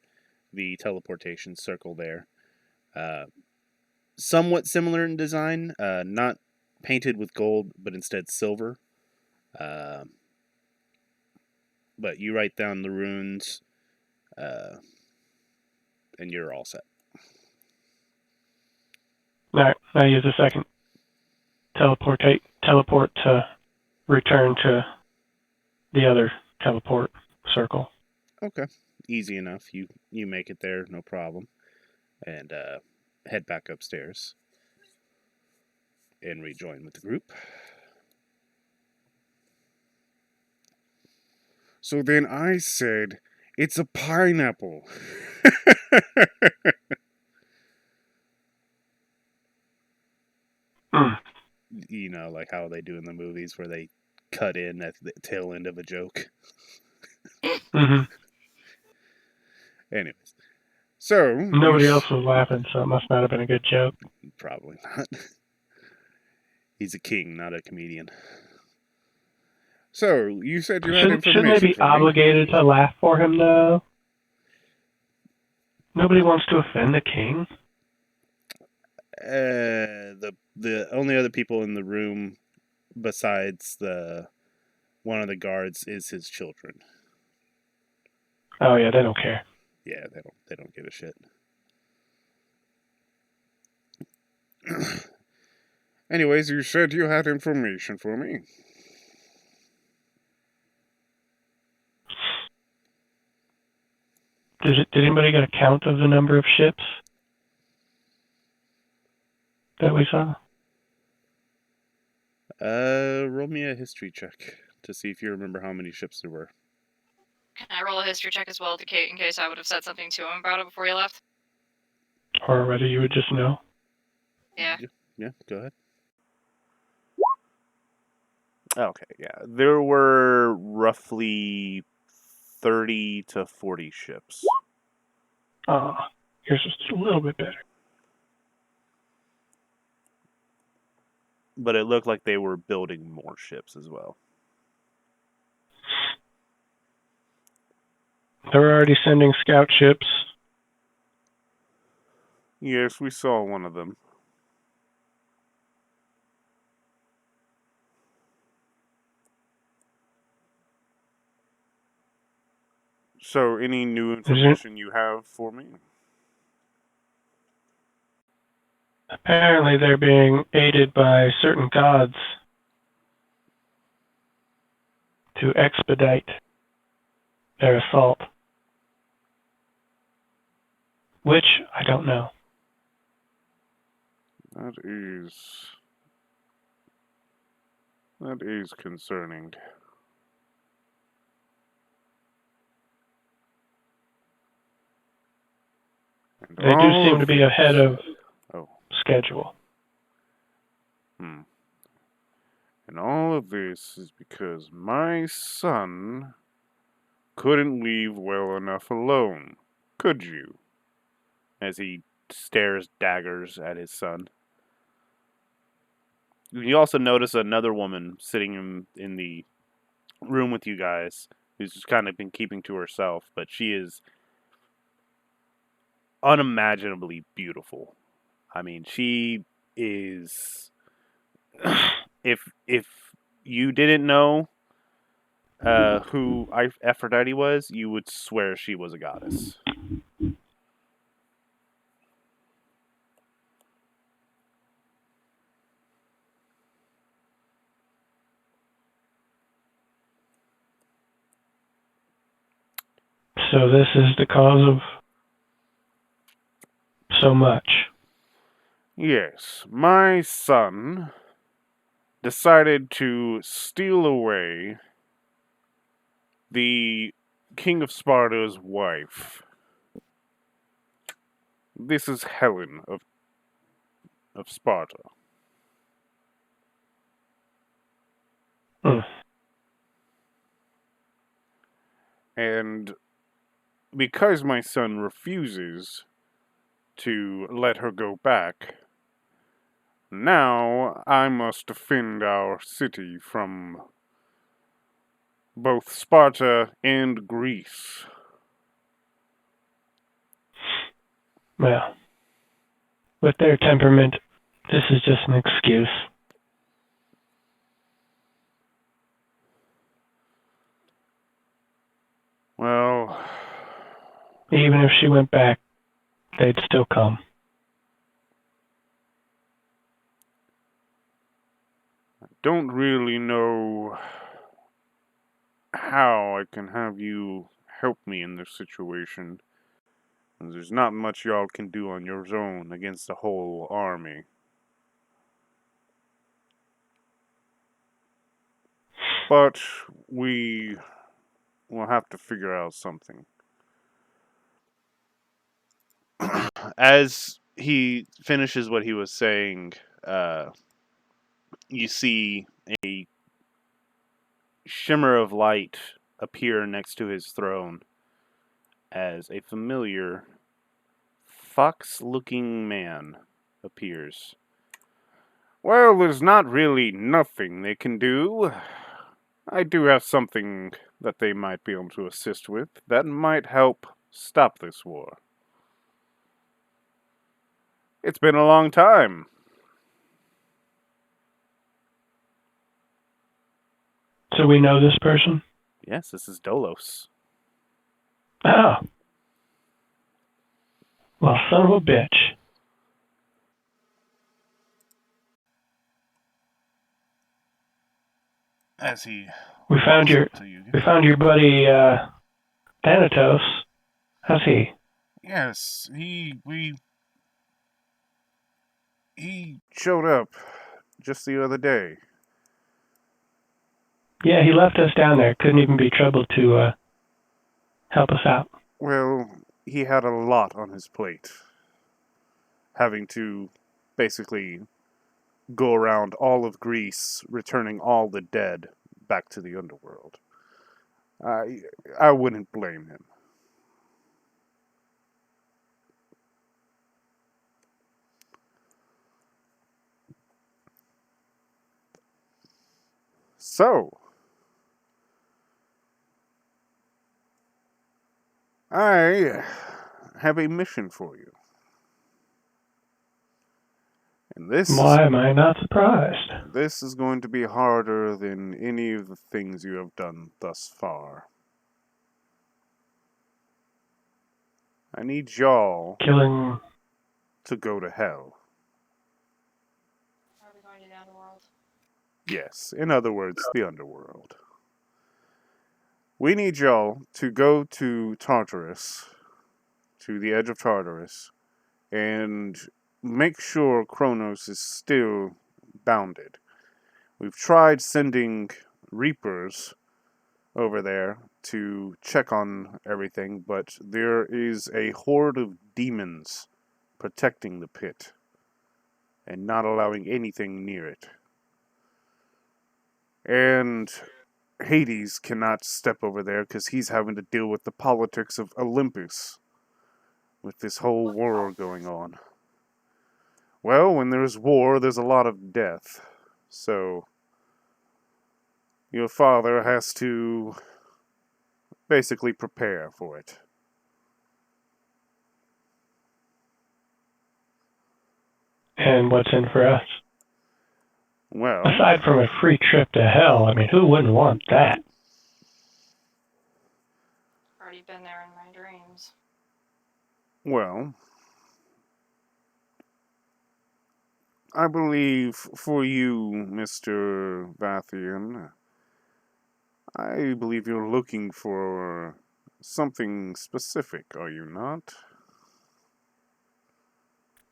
the teleportation circle there. Somewhat similar in design, not painted with gold, but instead silver. But you write down the runes, and you're all set. Alright, I use a second. Teleport to return to the other teleport circle. Okay, easy enough. You make it there, no problem, and head back upstairs and rejoin with the group. So then I said, it's a pineapple. You know, like how they do in the movies where they cut in at the tail end of a joke. Mm-hmm. Anyways, so nobody else was laughing, so it must not have been a good joke. Probably not. He's a king, not a comedian. So you said you had information. Shouldn't they be obligated to laugh for him, though? Nobody wants to offend the king. The only other people in the room besides one of the guards is his children. Oh yeah, they don't care. Yeah, they don't give a shit. Anyways, you said you had information for me. Did anybody get a count of the number of ships that we saw? Roll me a history check to see if you remember how many ships there were. Can I roll a history check as well in case I would have said something to him about it before you left? Or whether you would just know? Yeah. Yeah, go ahead. Okay, yeah. There were roughly 30 to 40 ships. Oh, yours is just a little bit better. But it looked like they were building more ships as well. They were already sending scout ships. Yes, we saw one of them. So, any new information you have for me? Apparently they're being aided by certain gods to expedite their assault. Which, I don't know. That is concerning. And They do seem to be ahead of schedule. And all of this is because my son couldn't leave well enough alone. Could you? As he stares daggers at his son. You also notice another woman sitting in the room with you guys, who's just kind of been keeping to herself, but she is unimaginably beautiful. I mean, she is. If you didn't know who Aphrodite was, you would swear she was a goddess. So this is the cause of so much. Yes, my son decided to steal away the King of Sparta's wife. This is Helen of Sparta. Hmm. And because my son refuses to let her go back, now I must defend our city from both Sparta and Greece. Well, with their temperament, this is just an excuse. Well, Even if she went back, they'd still come. don't really know how I can have you help me in this situation. There's not much y'all can do on your own against a whole army. But we will have to figure out something. As he finishes what he was saying, you see a shimmer of light appear next to his throne as a familiar fox-looking man appears. Well, there's not really nothing they can do. I do have something that they might be able to assist with that might help stop this war. It's been a long time. So we know this person? Yes, this is Dolos. Oh. Well, son of a bitch. As he We found your to you. buddy Thanatos. How's he? Yes, he showed up just the other day. Yeah, he left us down there. Couldn't even be troubled to help us out. Well, he had a lot on his plate. Having to basically go around all of Greece, returning all the dead back to the underworld. I wouldn't blame him. So, I have a mission for you. And Why am I not surprised? this is going to be harder than any of the things you have done thus far. I need y'all Killing. to go to hell. Are we going to the underworld? Yes, in other words, the underworld. We need y'all to go to Tartarus, to the edge of Tartarus, and make sure Kronos is still bounded. We've tried sending Reapers over there to check on everything, but there is a horde of demons protecting the pit and not allowing anything near it. And Hades cannot step over there because he's having to deal with the politics of Olympus with this whole war going on. Well, when there's war, there's a lot of death. So, your father has to basically prepare for it. And what's in for us? Well, Aside from a free trip to hell, I mean, who wouldn't want that? Already been there in my dreams. well, I believe for you, Mr. Vathian, I believe you're looking for something specific, are you not?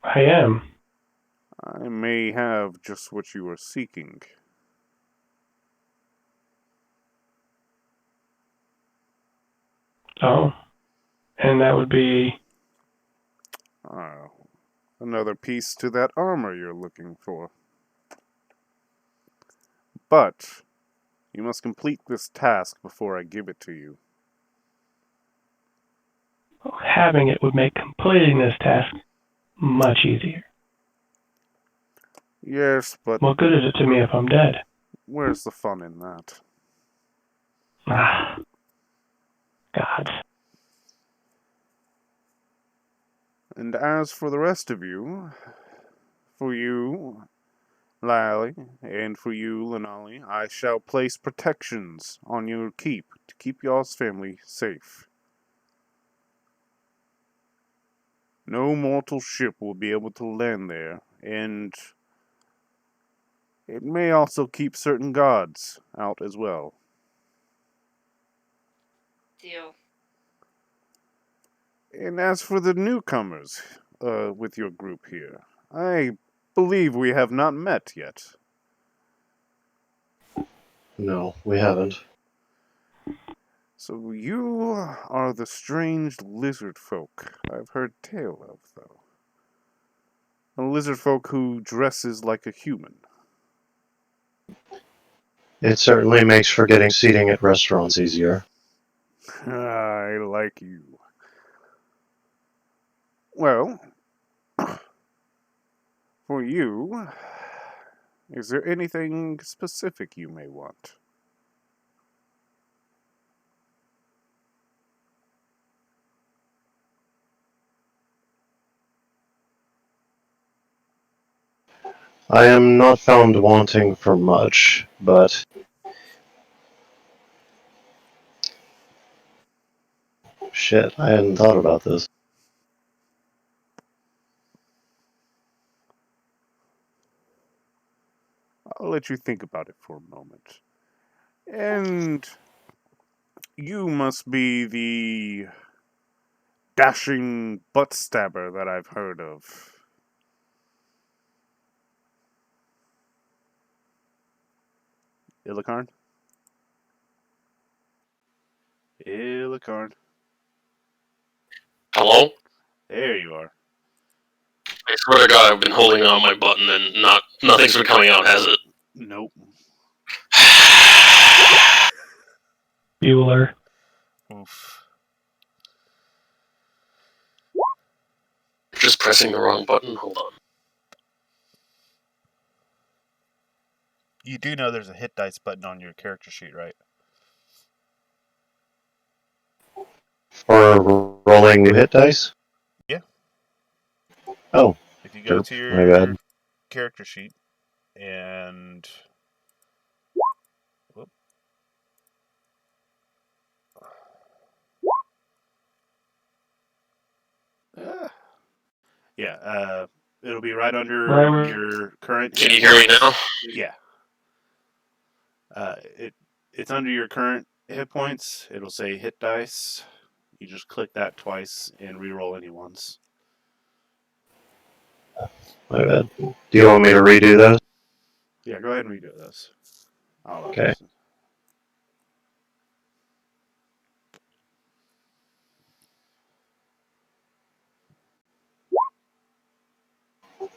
I am. I may have just what you are seeking. Oh. And that would be... Ah, another piece to that armor you're looking for. But you must complete this task before I give it to you. Having it would make completing this task much easier. Yes, but What good is it to me if I'm dead? where's the fun in that? Ah, gods. And as for the rest of you, for you, Lally, and for you, Lenali, I shall place protections on your keep to keep y'all's family safe. No mortal ship will be able to land there, and it may also keep certain gods out as well. Deal. And as for the newcomers with your group here, I believe we have not met yet. No, we haven't. So you are the strange lizard folk I've heard tale of, though. A lizard folk who dresses like a human. It certainly makes for getting seating at restaurants easier. I like you. Well, for you, is there anything specific you may want? I am not found wanting for much, but shit, I hadn't thought about this. I'll let you think about it for a moment. And you must be the dashing butt stabber that I've heard of. Illicarn? Illicarn. Hello? There you are. I swear to God, I've been holding on my button and nothing's been coming out, has it? Nope. Bueller. Oof. Just pressing the wrong button. Hold on. You do know there's a hit dice button on your character sheet, right? For rolling new hit dice? Yeah. Oh, If you go derp. to My your bad. character sheet and whoop. Yeah, it'll be right under Right. your current. Can you hear me now? Yeah. It's under your current hit points. It'll say hit dice. You just click that twice and re-roll any ones. My bad. Do you want me to redo those? Yeah, go ahead and redo those. Okay.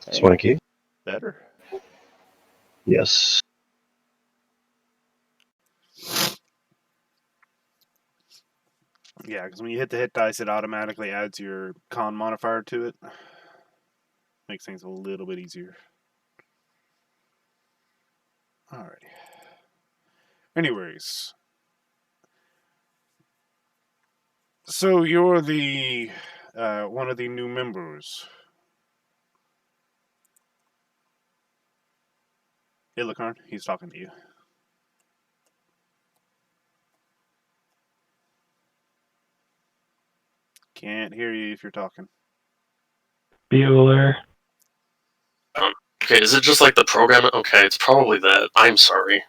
Just want to keep? Better. Yes. Yeah, because when you hit the hit dice, it automatically adds your con modifier to it. Makes things a little bit easier. Alrighty. Anyways. So you're the one of the new members. Illicorn, he's talking to you. Can't hear you if you're talking. Bueller. Okay, is it just like the program? Okay, it's probably that. I'm sorry.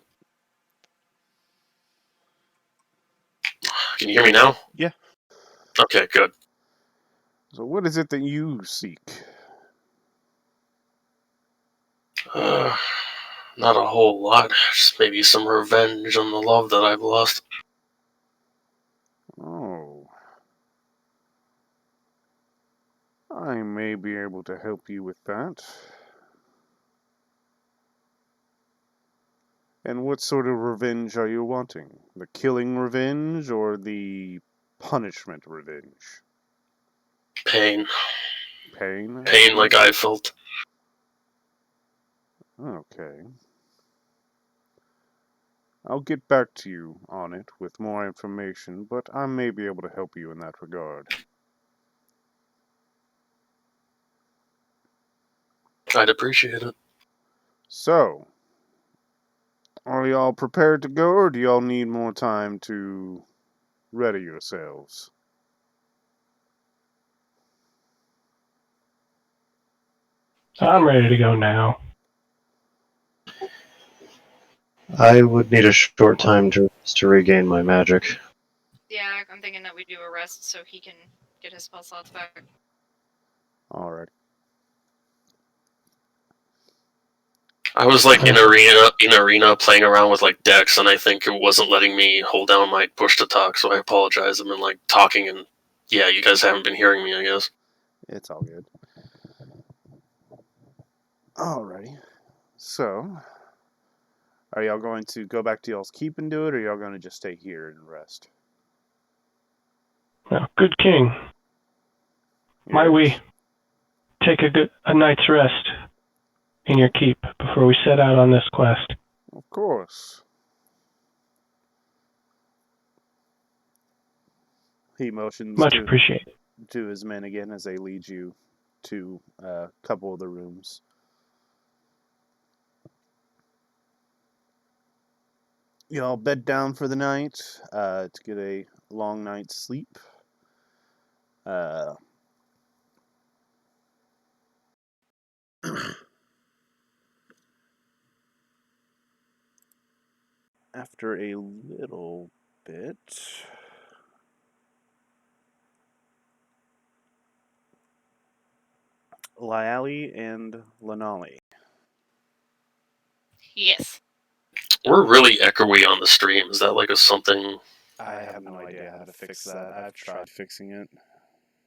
Can you hear me now? Yeah. Okay, good. So what is it that you seek? Not a whole lot. Just maybe some revenge on the love that I've lost. Oh. I may be able to help you with that. And what sort of revenge are you wanting? The killing revenge or the punishment revenge? Pain. Pain? Pain like I felt. Okay. I'll get back to you on it with more information, but I may be able to help you in that regard. I'd appreciate it. So, are y'all prepared to go, or do y'all need more time to ready yourselves? I'm ready to go now. I would need a short time to regain my magic. Yeah, I'm thinking that we do a rest so he can get his spell slots back. Alright. I was like in arena playing around with like decks, and I think it wasn't letting me hold down my push to talk, so I apologize. I've been like talking, and yeah, you guys haven't been hearing me, I guess. It's all good. Alrighty. So, are y'all going to go back to y'all's keep and do it, or y'all going to just stay here and rest? Now, good king, might we take a night's rest in your keep before we set out on this quest? Of course. He motions Much appreciated. to his men again as they lead you to a couple of the rooms. Y'all bed down for the night to get a long night's sleep. After a little bit, Lyali and Lanali. Yes. We're really echoey on the stream. Is that like a something? I have no idea how to fix that. I've tried fixing it.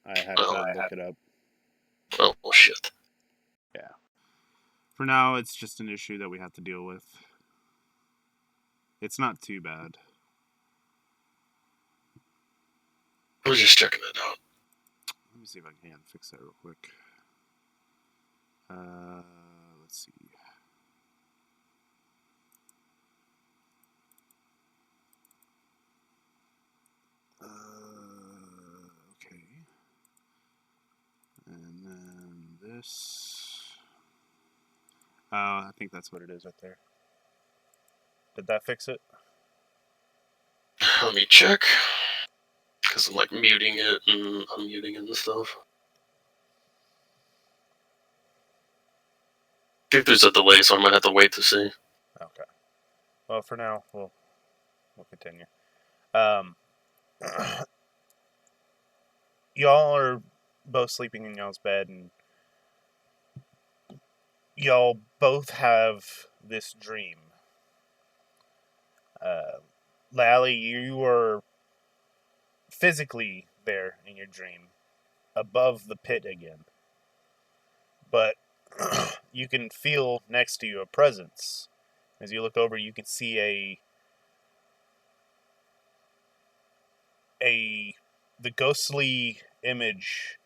I had to look it up. Oh shit. Yeah. For now, it's just an issue that we have to deal with. It's not too bad. I was just checking it out. Let me see if I can fix that real quick. Let's see. Okay. And then this. I think that's what it is right there. Did that fix it? Let me check. Because I'm like muting it and unmuting it and stuff. I think there's a delay, so I might have to wait to see. Okay. Well, for now, we'll continue. Y'all are both sleeping in y'all's bed, and y'all both have this dream. Lally, you are physically there in your dream, above the pit again. But you can feel next to you a presence. As you look over, you can see the ghostly image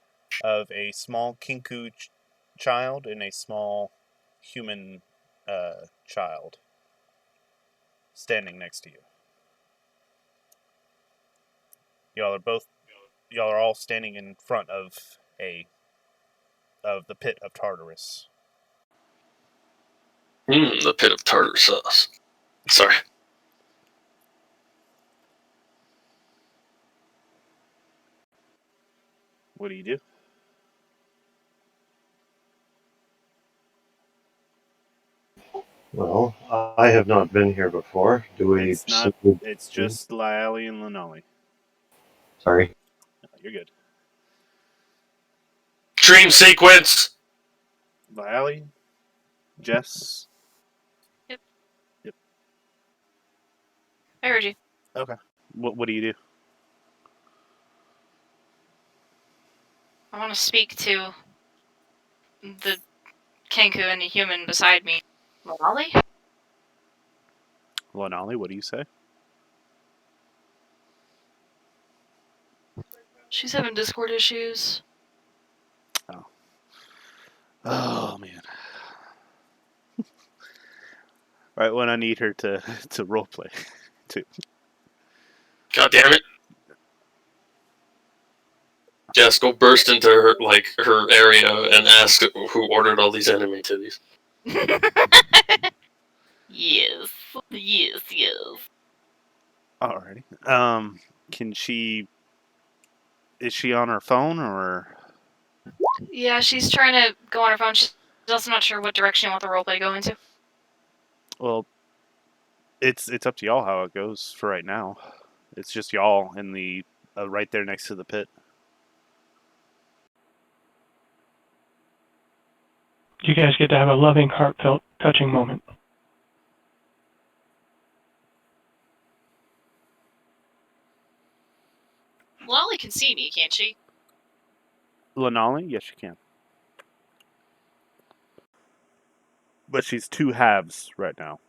of a small kinku child and a small human child standing next to you. Y'all are all standing in front of the pit of Tartarus. The pit of tartar sauce. Sorry. What do you do? Well, I have not been here before. Do we It's not. simply... It's just Lyali and Lenali. Sorry. No, you're good. Dream sequence! Lyali, Jess. I heard you. Okay. What do you do? I want to speak to the Kenku and the human beside me. Molly? Lenali, what do you say? She's having Discord issues. Oh man. Right when I need her to roleplay, too. God damn it. Jess, go burst into her area and ask who ordered all these anime titties. Yes. Yes, yes. Alrighty. Can she? Is she on her phone or? Yeah, she's trying to go on her phone. She's also not sure what direction you want the roleplay to go into. Well, it's up to y'all how it goes for right now. It's just y'all in the right there next to the pit. You guys get to have a loving, heartfelt, touching moment. Lolly can see me, can't she? Lenali, yes, she can. But she's two halves right now.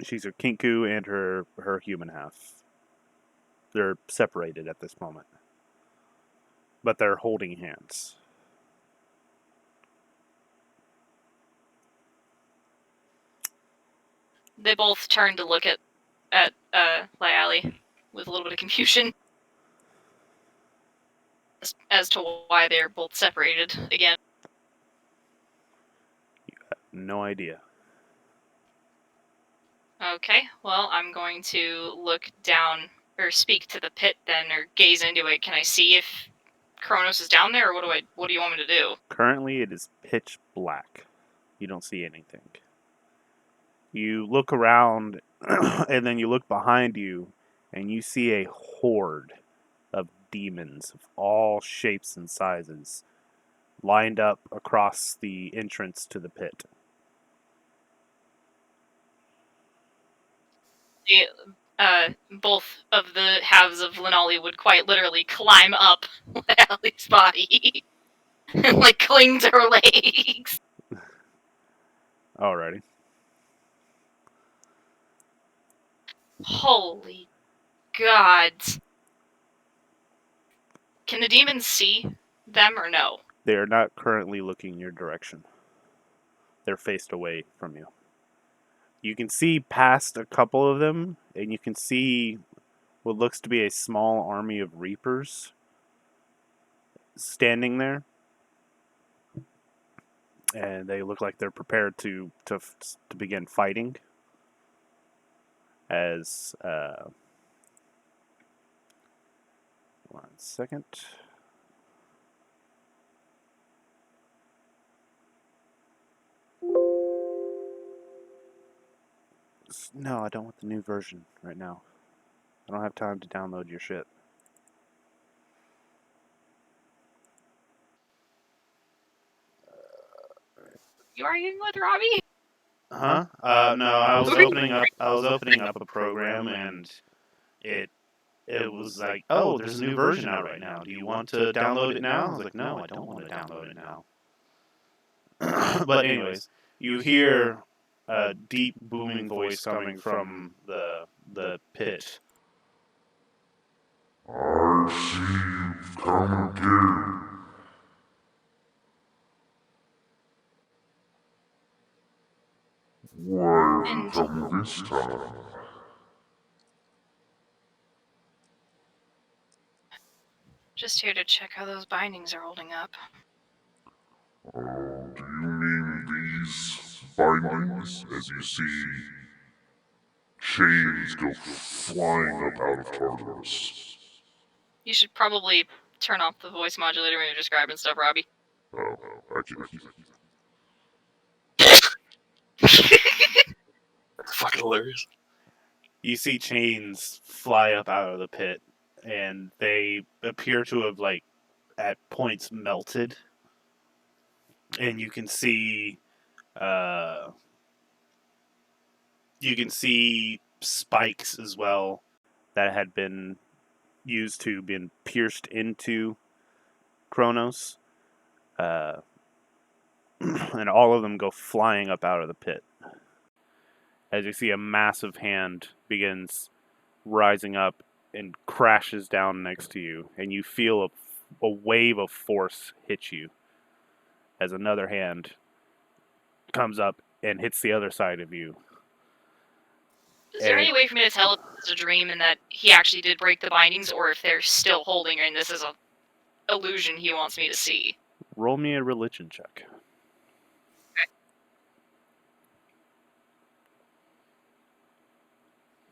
She's her Kinku and her human half. They're separated at this moment, but they're holding hands. They both turn to look at Lyali with a little bit of confusion as to why they're both separated again. No idea. Okay, well, I'm going to look down or speak to the pit then, or gaze into it. Can I see if Kronos is down there, or what do you want me to do? Currently, it is pitch black. You don't see anything. You look around, and then you look behind you, and you see a horde of demons of all shapes and sizes lined up across the entrance to the pit. Both of the halves of Linolly would quite literally climb up Lyali's body and like cling to her legs. Alrighty. Holy gods. Can the demons see them or no? They are not currently looking your direction. They're faced away from you. You can see past a couple of them, and you can see what looks to be a small army of reapers standing there, and they look like they're prepared to begin fighting. As 1 second. No, I don't want the new version right now. I don't have time to download your shit. You arguing with Robbie? Huh? No, I was opening up a program, and it was like, oh, there's a new version out right now. Do you want to download it now? I was like, no, I don't want to download it now. But anyways, you hear a deep booming voice coming from the pit. I see you've come again. Where have you come this time? Just here to check how those bindings are holding up. Oh, do you mean these bindings as you see chains go flying up out of Tartarus. You should probably turn off the voice modulator when you're describing stuff, Robbie. Oh, I can't. That's fucking hilarious. You see chains fly up out of the pit, and they appear to have, like, at points melted. And you can see spikes as well that had been used to been pierced into Kronos, and all of them go flying up out of the pit. As you see, a massive hand begins rising up and crashes down next to you, and you feel a wave of force hit you as another hand comes up and hits the other side of you. Is there any way for me to tell if it's a dream and that he actually did break the bindings, or if they're still holding her and this is a illusion he wants me to see? Roll me a religion check. Okay.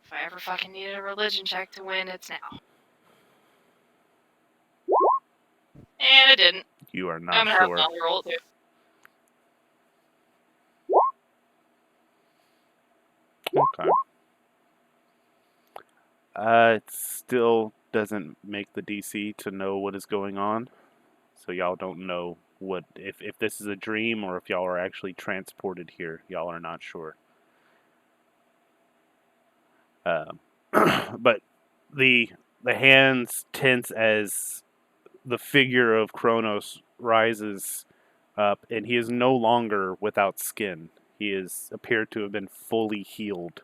If I ever fucking needed a religion check to win, it's now. And I didn't. You are not I'm gonna sure. have another roll too. Okay. It still doesn't make the DC to know what is going on. So y'all don't know what if this is a dream or if y'all are actually transported here. Y'all are not sure. But the hands tense as the figure of Kronos rises up, and he is no longer without skin. He is appeared to have been fully healed.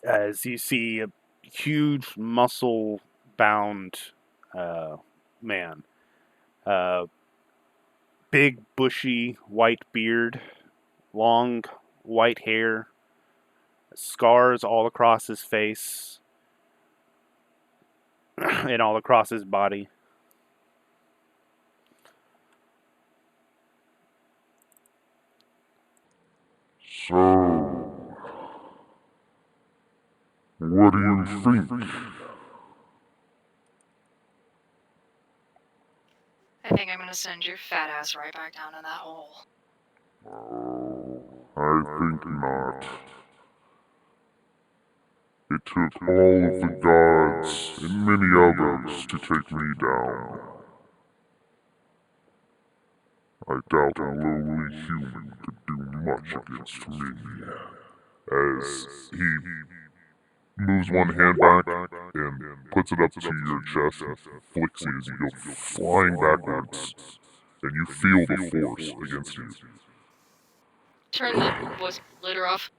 As you see a huge muscle-bound man, big bushy white beard, long white hair, scars all across his face and all across his body. So, what do you think? I think I'm gonna send your fat ass right back down in that hole. I think not. It took all of the gods and many others to take me down. I doubt a lowly human could do much against me. As he moves one hand back and puts it up to your chest and flicks you as you go flying backwards, and you feel the force against you. Turn the voice modulator off.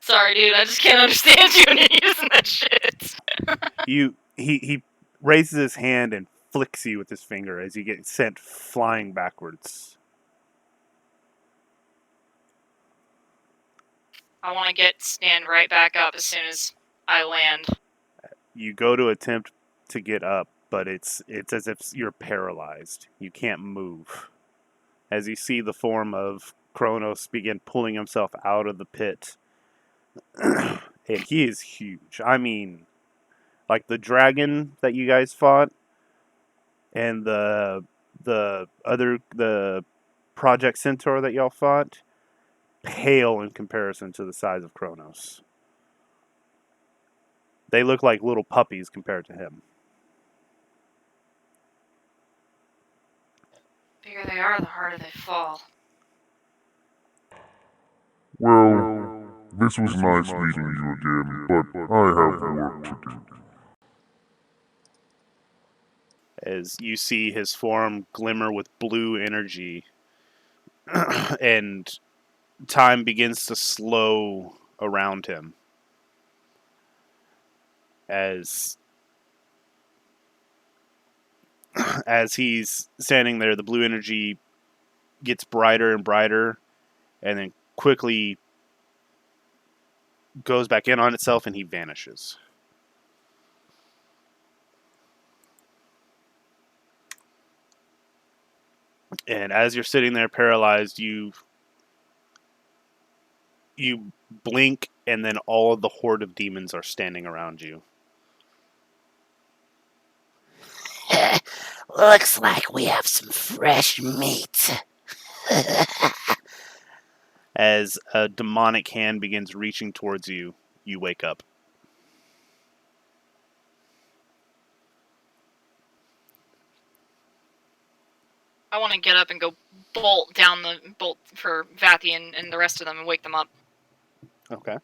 Sorry, dude. I just can't understand you when you're using that shit. He raises his hand and flicks you with his finger as you get sent flying backwards. I want to stand right back up as soon as I land. You go to attempt to get up, but it's as if you're paralyzed. You can't move. As you see the form of Kronos begin pulling himself out of the pit. And he is huge. I mean, like the dragon that you guys fought and the Project Centaur that y'all fought, pale in comparison to the size of Kronos. They look like little puppies compared to him. The bigger they are, the harder they fall. Well, this was nice meeting you again, but I have work to do. As you see his form glimmer with blue energy, and time begins to slow around him. As he's standing there, the blue energy gets brighter and brighter, and then quickly goes back in on itself, and he vanishes. And as you're sitting there paralyzed, you blink, and then all of the horde of demons are standing around you. Looks like we have some fresh meat. As a demonic hand begins reaching towards you, you wake up. I want to get up and go bolt for Vathian and the rest of them and wake them up. Okay.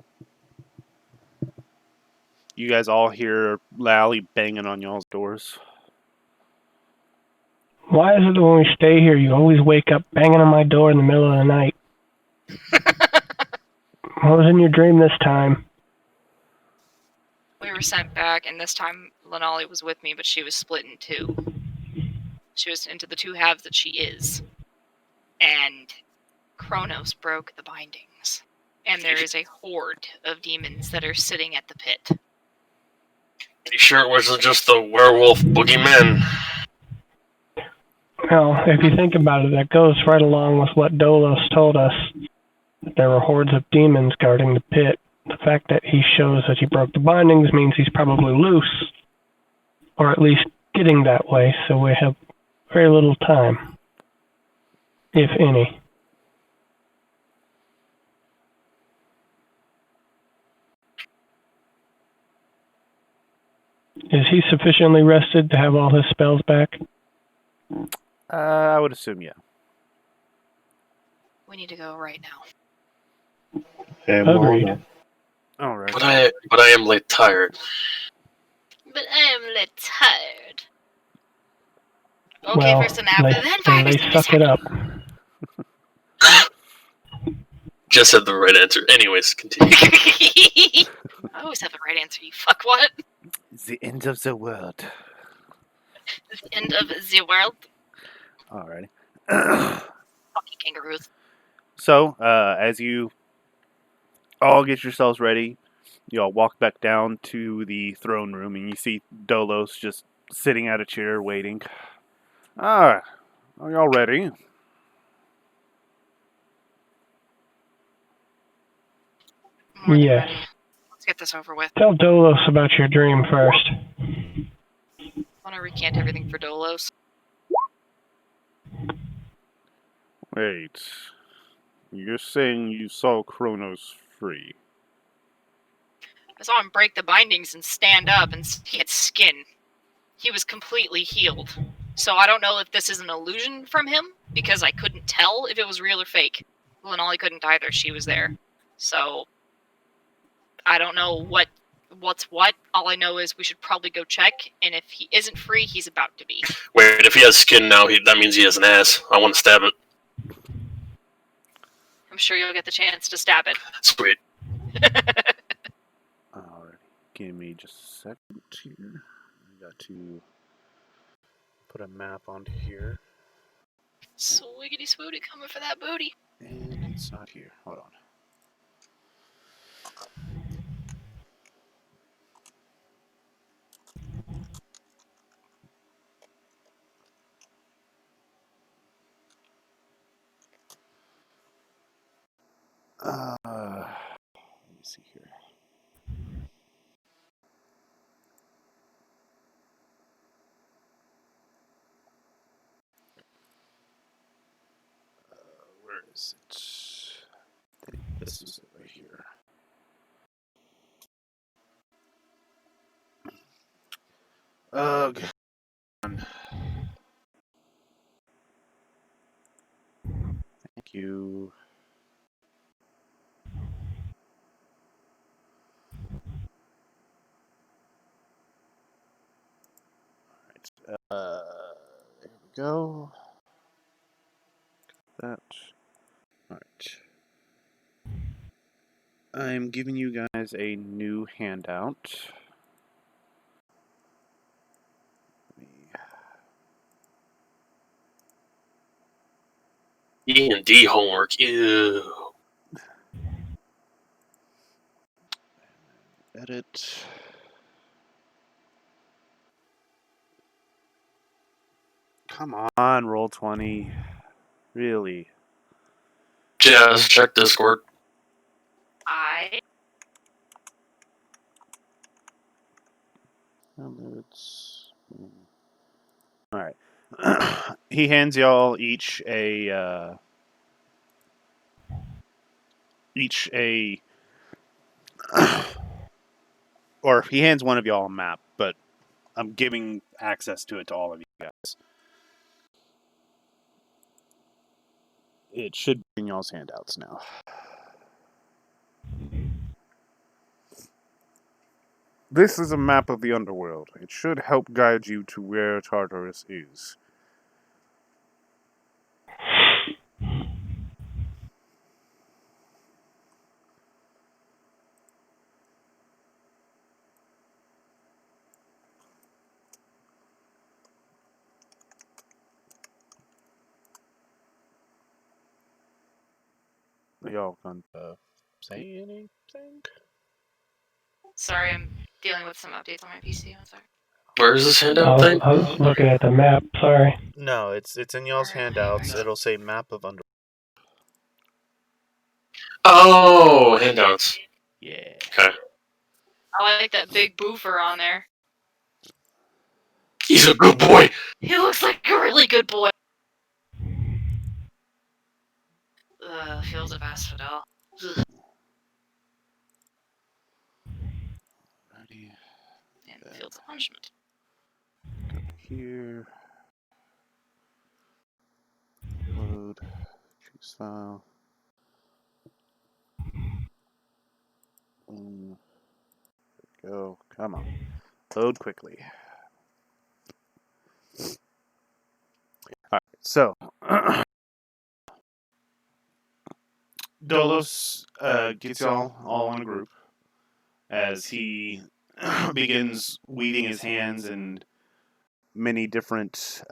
You guys all hear Lally banging on y'all's doors. Why is it that when we stay here, you always wake up banging on my door in the middle of the night? What was in your dream this time? We were sent back, and this time Lenali was with me, but she was split in two. She was into the two halves that she is. And Kronos broke the bindings. And there is a horde of demons that are sitting at the pit. You sure it wasn't just the werewolf boogeyman? Well, if you think about it, that goes right along with what Dolos told us. That there were hordes of demons guarding the pit. The fact that he shows that he broke the bindings means he's probably loose. Or at least getting that way, so we have very little time. If any. Is he sufficiently rested to have all his spells back? I would assume, yeah. We need to go right now. Agreed. All right. But I am late tired. But I am a little tired. Okay, Well, first a nap, and then they fire suck it up. Just said the right answer. Anyways, continue. I always have the right answer, you fuckwhat. The end of the world. The end of the world. Alrighty. Fucking kangaroos. So, as you all get yourselves ready, you all walk back down to the throne room, and you see Dolos just sitting at a chair waiting. Are y'all ready? Yes. Let's get this over with. Tell Dolos about your dream first. I want to recant everything for Dolos. Wait. You're saying you saw Kronos free? I saw him break the bindings and stand up, and he had skin. He was completely healed. So I don't know if this is an illusion from him, because I couldn't tell if it was real or fake. Lenali couldn't either, she was there. So I don't know what's what. All I know is we should probably go check, and if he isn't free, he's about to be. Wait, if he has skin now, that means he has an ass. I want to stab it. I'm sure you'll get the chance to stab it. Sweet. Alright, give me just a second here. I got to put a map onto here. Swiggity swooty coming for that booty. And it's not here. Hold on. Let me see here. Where is it? I think this is it right here. Ugh. Thank you. Alright. There we go. That. Alright. I'm giving you guys a new handout. E&D homework. Ew. Edit. Come on, roll 20. Really? Jazz, check Discord. Alright. He hands y'all each a or he hands one of y'all a map, but I'm giving access to it to all of you guys. It should be in y'all's handouts now. This is a map of the underworld. It should help guide you to where Tartarus is. Y'all gonna say anything? Sorry, I'm dealing with some updates on my PC. I'm sorry. Where is this handout thing? I was looking at the map. Sorry. No, it's in y'all's handouts. It'll say map of underworld. Oh, handouts. Yeah. Okay. I like that big boofer on there. He's a good boy. He looks like a really good boy. Fields of Asphodel. Ready. And Fields of Punishment. Go here. Load. Choose file. Go. Come on. Load quickly. Alright, so Dolos gets y'all all in a group as he begins weaving his hands in many different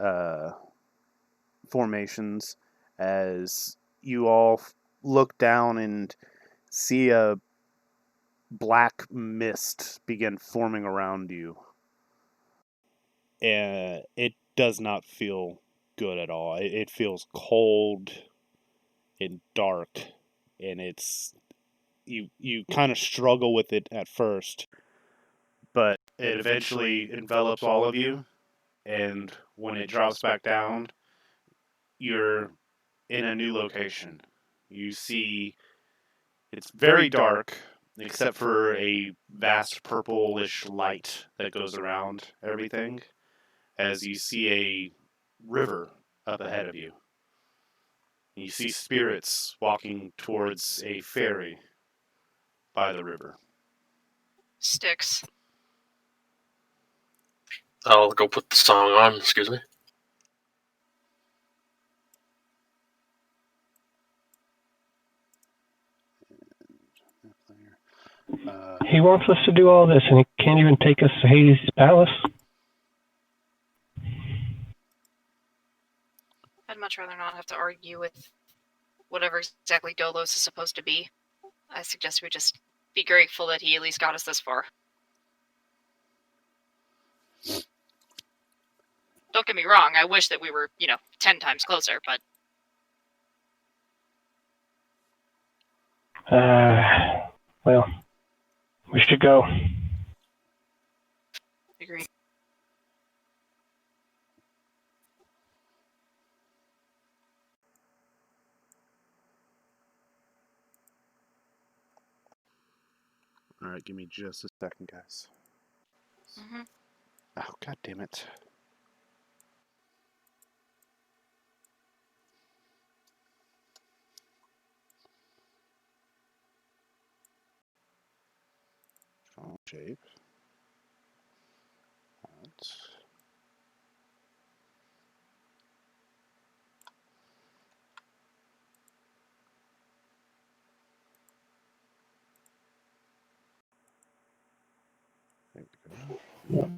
formations as you all look down and see a black mist begin forming around you. And it does not feel good at all. It feels cold and dark, and it's you kind of struggle with it at first, but it eventually envelops all of you, and when it drops back down, you're in a new location. You see it's very dark, except for a vast purplish light that goes around everything, as you see a river up ahead of you. You see spirits walking towards a ferry by the river. Sticks. I'll go put the song on. Excuse me. He wants us to do all this, and he can't even take us to Hades' palace. I'd much rather not have to argue with whatever exactly Dolos is supposed to be. I suggest we just be grateful that he at least got us this far. Don't get me wrong, I wish that we were, 10 times closer, but... Well, we should go. Agree. Alright, give me just a second, guys. Mm-hmm. Oh, god damn it. Strong shape. There we go.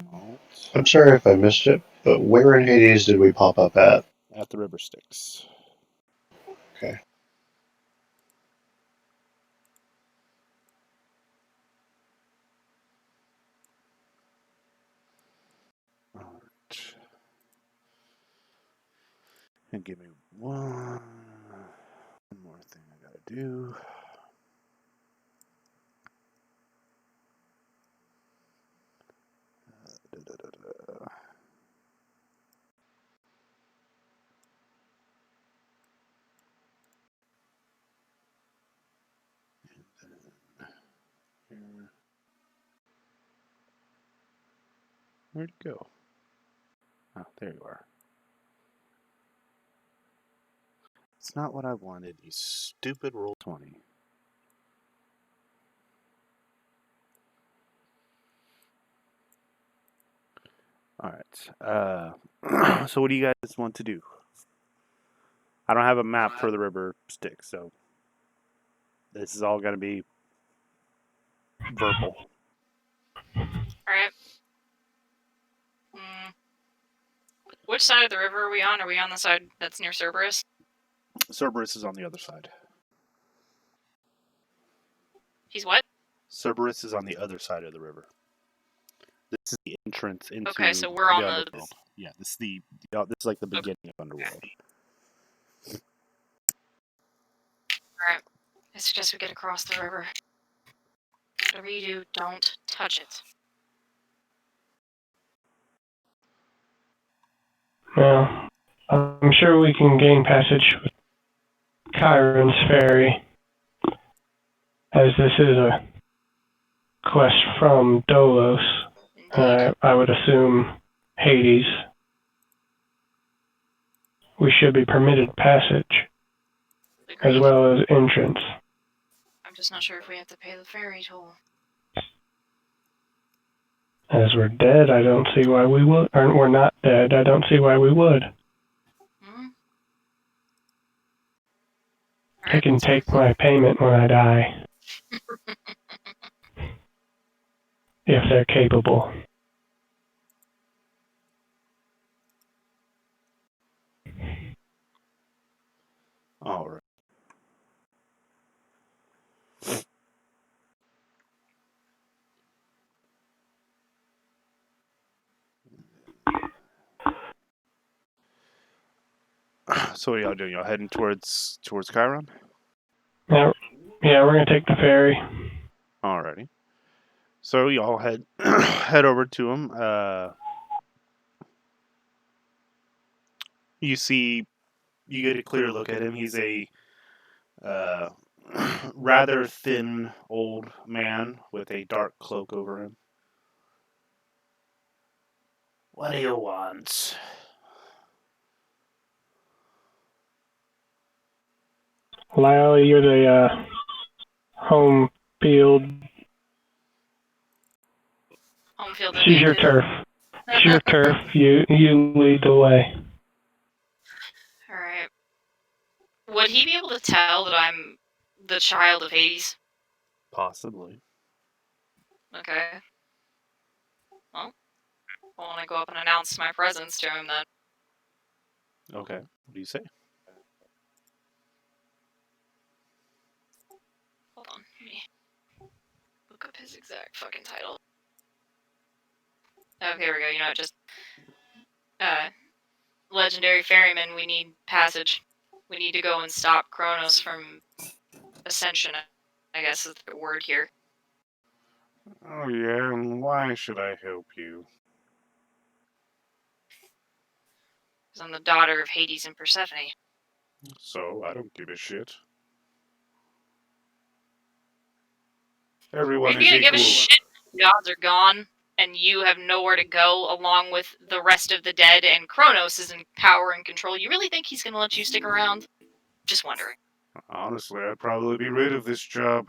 I'm sorry if I missed it, but where in Hades did we pop up at? At the river Styx. Okay. Alright. And give me one more thing I gotta do. Where'd it go? Oh, there you are. It's not what I wanted, you stupid roll 20. Alright. So what do you guys want to do? I don't have a map for the river stick, so this is all gonna be verbal. Alright. Which side of the river are we on? Are we on the side that's near Cerberus? Cerberus is on the other side. He's what? Cerberus is on the other side of the river. This is the entrance into Okay, so we're on the underworld. Yeah, this is this is like the beginning of underworld. Alright. I suggest we get across the river. Whatever you do, don't touch it. Well, I'm sure we can gain passage with Chiron's ferry, as this is a quest from Dolos. I would assume Hades. We should be permitted passage, as well as entrance. I'm just not sure if we have to pay the ferry toll. As we're dead, I don't see why we would. Or we're not dead, I don't see why we would. They can take my payment when I die. If they're capable. All right. So what are y'all doing? Y'all heading towards Chiron? Yeah, we're gonna take the ferry. Alrighty. So y'all head over to him. You get a clear look at him. He's a rather thin old man with a dark cloak over him. What do you want? Lyle, you're the home field. She's your turf. She's your turf. You lead the way. Alright. Would he be able to tell that I'm the child of Hades? Possibly. Okay. Well, I want to go up and announce my presence to him then. Okay. What do you say? Hold on. Let me look up his exact fucking title. Okay, here we go. You know what? Just legendary ferryman, we need passage. We need to go and stop Kronos from ascension, I guess is the word here. Oh yeah, and why should I help you? Because I'm the daughter of Hades and Persephone. So, I don't give a shit. Everyone If you is don't give a equal. shit, gods are gone, and you have nowhere to go along with the rest of the dead, and Kronos is in power and control. You really think he's going to let you stick around? Just wondering. Honestly, I'd probably be rid of this job.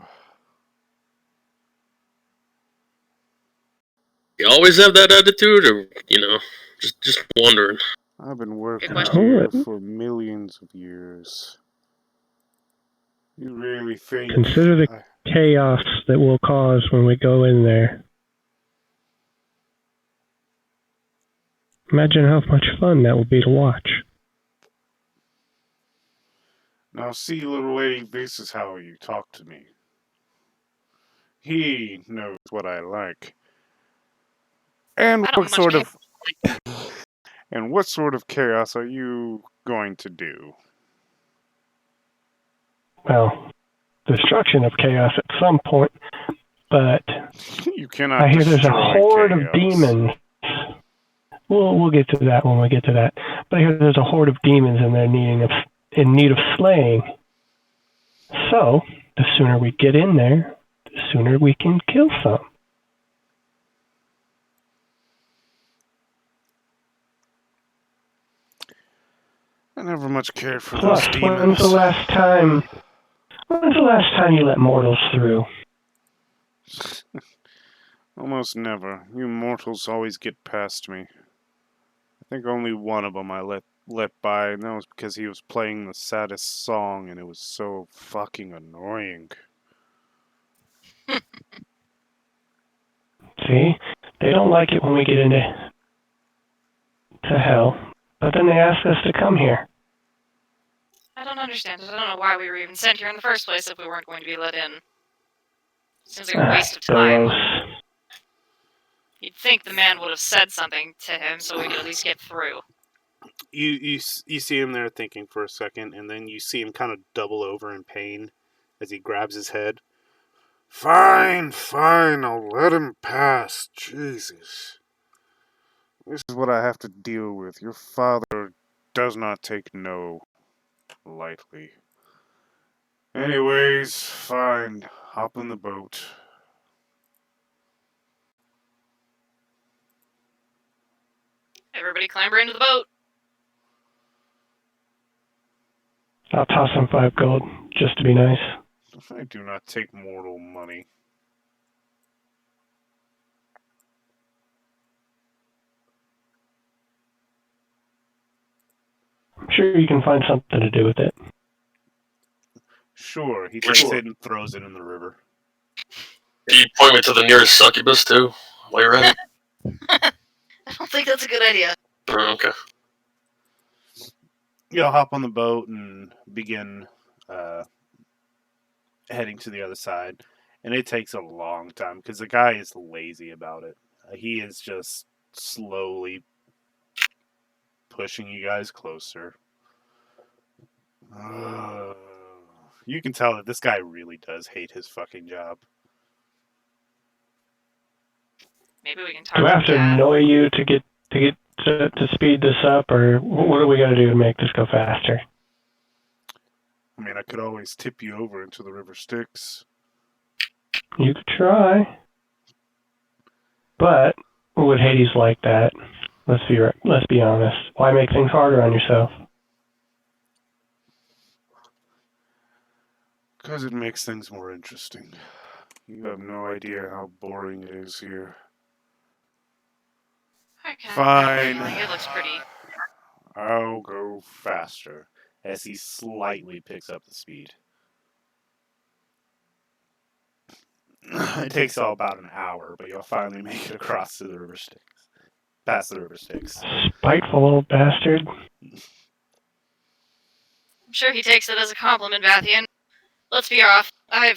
You always have that attitude, or just wondering. I've been working question. here for millions of years. You really think... Consider the chaos that we'll cause when we go in there. Imagine how much fun that will be to watch. Now see, little lady, this is how you talk to me. He knows what I like. And what sort of... And what sort of chaos are you going to do? Well, destruction of chaos at some point, but You cannot I hear there's a destroy horde chaos. of demons. We'll get to that when we get to that. But I hear there's a horde of demons and they're in need of slaying. So, the sooner we get in there, the sooner we can kill some. I never much cared for Plus, those demons. when's the last time you let mortals through? Almost never. You mortals always get past me. I think only one of them I let by, and that was because he was playing the saddest song, and it was so fucking annoying. See? They don't like it when we get into hell, but then they ask us to come here. I don't understand it. I don't know why we were even sent here in the first place if we weren't going to be let in. Seems like a waste of time. Delos. You'd think the man would have said something to him so we could at least get through. You see him there thinking for a second, and then you see him kind of double over in pain as he grabs his head. Fine, I'll let him pass. Jesus. This is what I have to deal with. Your father does not take no lightly. Anyways, fine. Hop in the boat. Everybody clamber into the boat. I'll toss him 5 gold, just to be nice. I do not take mortal money. I'm sure you can find something to do with it. Sure, he takes it and throws it in the river. Can you point me to the nearest succubus, too, while you're at it? I don't think that's a good idea. Oh, okay. You'll hop on the boat and begin heading to the other side. And it takes a long time because the guy is lazy about it. He is just slowly pushing you guys closer. You can tell that this guy really does hate his fucking job. Maybe we can talk Do I have to Dad. annoy you to speed this up, or what do we got to do to make this go faster? I mean, I could always tip you over into the river Styx. You could try, but would Hades like that? Let's be honest. Why make things harder on yourself? Because it makes things more interesting. You have no idea how boring it is here. Okay. Fine. It looks pretty. I'll go faster as he slightly picks up the speed. It takes all about an hour, but you'll finally make it across to the river Styx. Past the river Styx. Spiteful old bastard. I'm sure he takes it as a compliment, Bathian. Let's be off. Okay,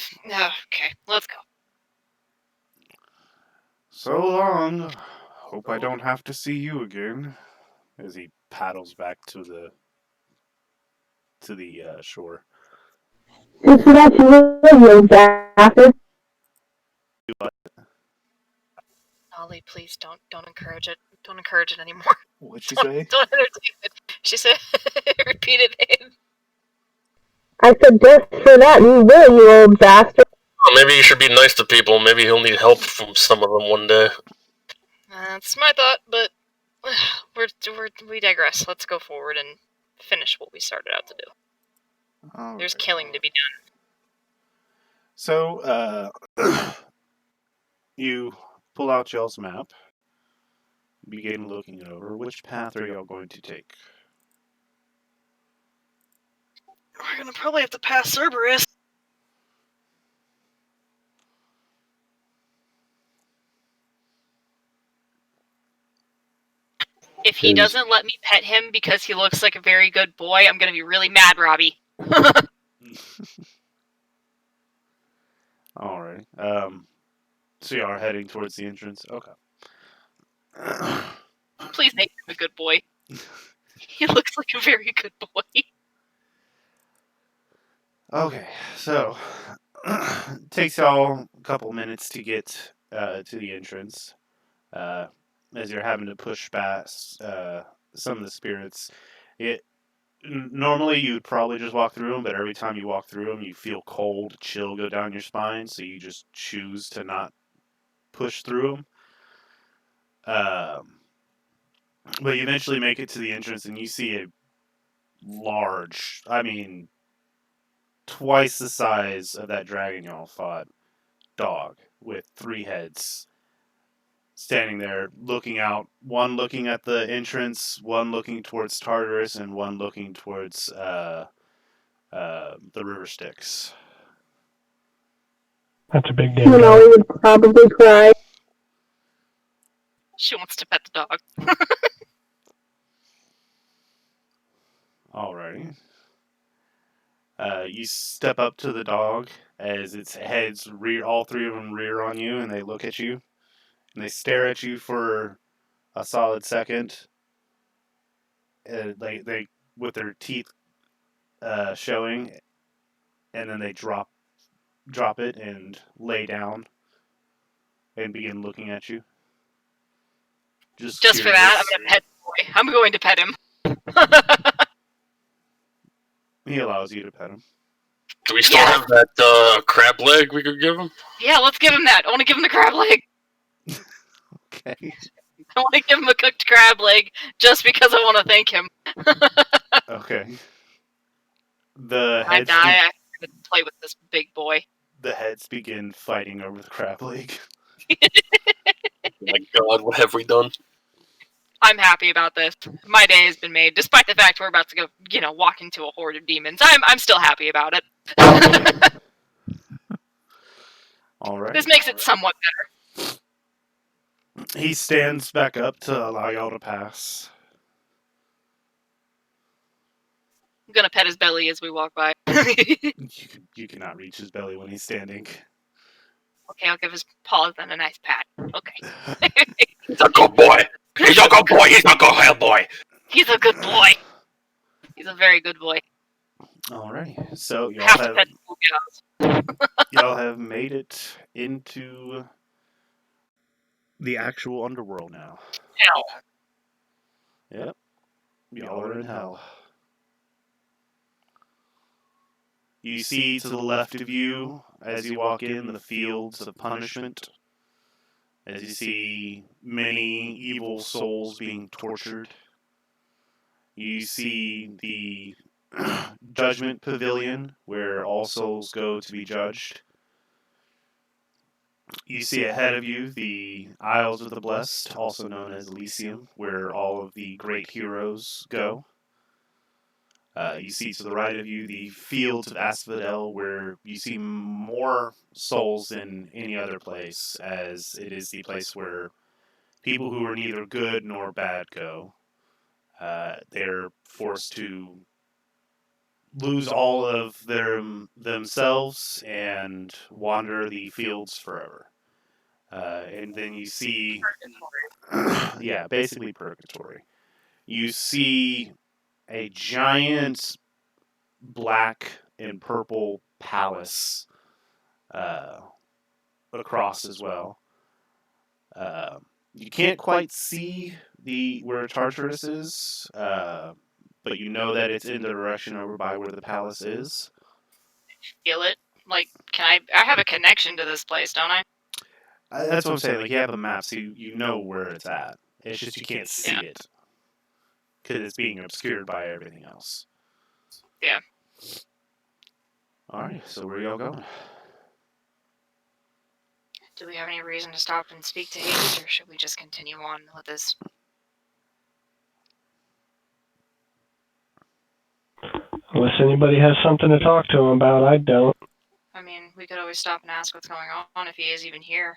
let's go. So long. Hope I don't have to see you again. As he paddles back to the shore. Just let you live, you bastard. Ollie, please don't encourage it. Don't encourage it anymore. What'd she say? Don't entertain it. She said, repeat it. I said, just for that, you will, you old bastard. Well, maybe you should be nice to people. Maybe he'll need help from some of them one day. That's my thought, but we digress. Let's go forward and finish what we started out to do. There's killing to be done. So, you pull out y'all's map, begin looking it over. Which path are y'all going to take? We're gonna probably have to pass Cerberus. If he doesn't let me pet him because he looks like a very good boy, I'm gonna be really mad, Robbie. Alright. So you are heading towards the entrance? Okay. Please make him a good boy. He looks like a very good boy. Okay, so takes y'all a couple minutes to get to the entrance. As you're having to push past some of the spirits. Normally you would probably just walk through them, but every time you walk through them, you feel cold chill go down your spine, so you just choose to not push through them. But you eventually make it to the entrance, and you see a large, twice the size of that dragon y'all fought, dog with 3 heads standing there looking out, one looking at the entrance, one looking towards Tartarus, and one looking towards the river Styx. That's a big damn You know, dog. we would probably cry. She wants to pet the dog. Alrighty. You step up to the dog as its heads rear, all 3 of them rear on you, and they look at you, and they stare at you for a solid second. They with their teeth showing, and then they drop it and lay down and begin looking at you. Just for that, I'm gonna pet the boy. I'm going to pet him. He allows you to pet him. Do we still have that crab leg we could give him? Yeah, let's give him that. I want to give him the crab leg. Okay. I want to give him a cooked crab leg just because I want to thank him. Okay. The I heads die. I have to play with this big boy. the heads begin fighting over the crab leg. My God, what have we done? I'm happy about this. My day has been made, despite the fact we're about to go, walk into a horde of demons. I'm still happy about it. All right. This makes it somewhat better. He stands back up to allow y'all to pass. I'm gonna pet his belly as we walk by. You cannot reach his belly when he's standing. Okay, I'll give his paws then a nice pat. Okay. He's a good boy. He's a good boy. He's a good boy. He's a good boy. He's a very good boy. Alright, so y'all have made it into the actual underworld now. Hell. Yep. Y'all are in hell. You see to the left of you, as you walk in, the fields of punishment. As you see many evil souls being tortured. You see the judgment pavilion, where all souls go to be judged. You see ahead of you the Isles of the Blessed, also known as Elysium, where all of the great heroes go. You see to the right of you the fields of Asphodel, where you see more souls than any other place, as it is the place where people who are neither good nor bad go. They're forced to lose all of themselves and wander the fields forever. And then you see, yeah, basically purgatory. You see a giant black and purple palace across as well. You can't quite see where Tartarus is, but you know that it's in the direction over by where the palace is. Feel it? Like, I have a connection to this place, don't I? That's what I'm saying. Like, you have a map, so you know where it's at. It's just you can't see it because it's being obscured by everything else. Yeah. All right. So where are y'all going? Do we have any reason to stop and speak to Hades, or should we just continue on with this? Unless anybody has something to talk to him about, I don't. I mean, we could always stop and ask what's going on if he is even here.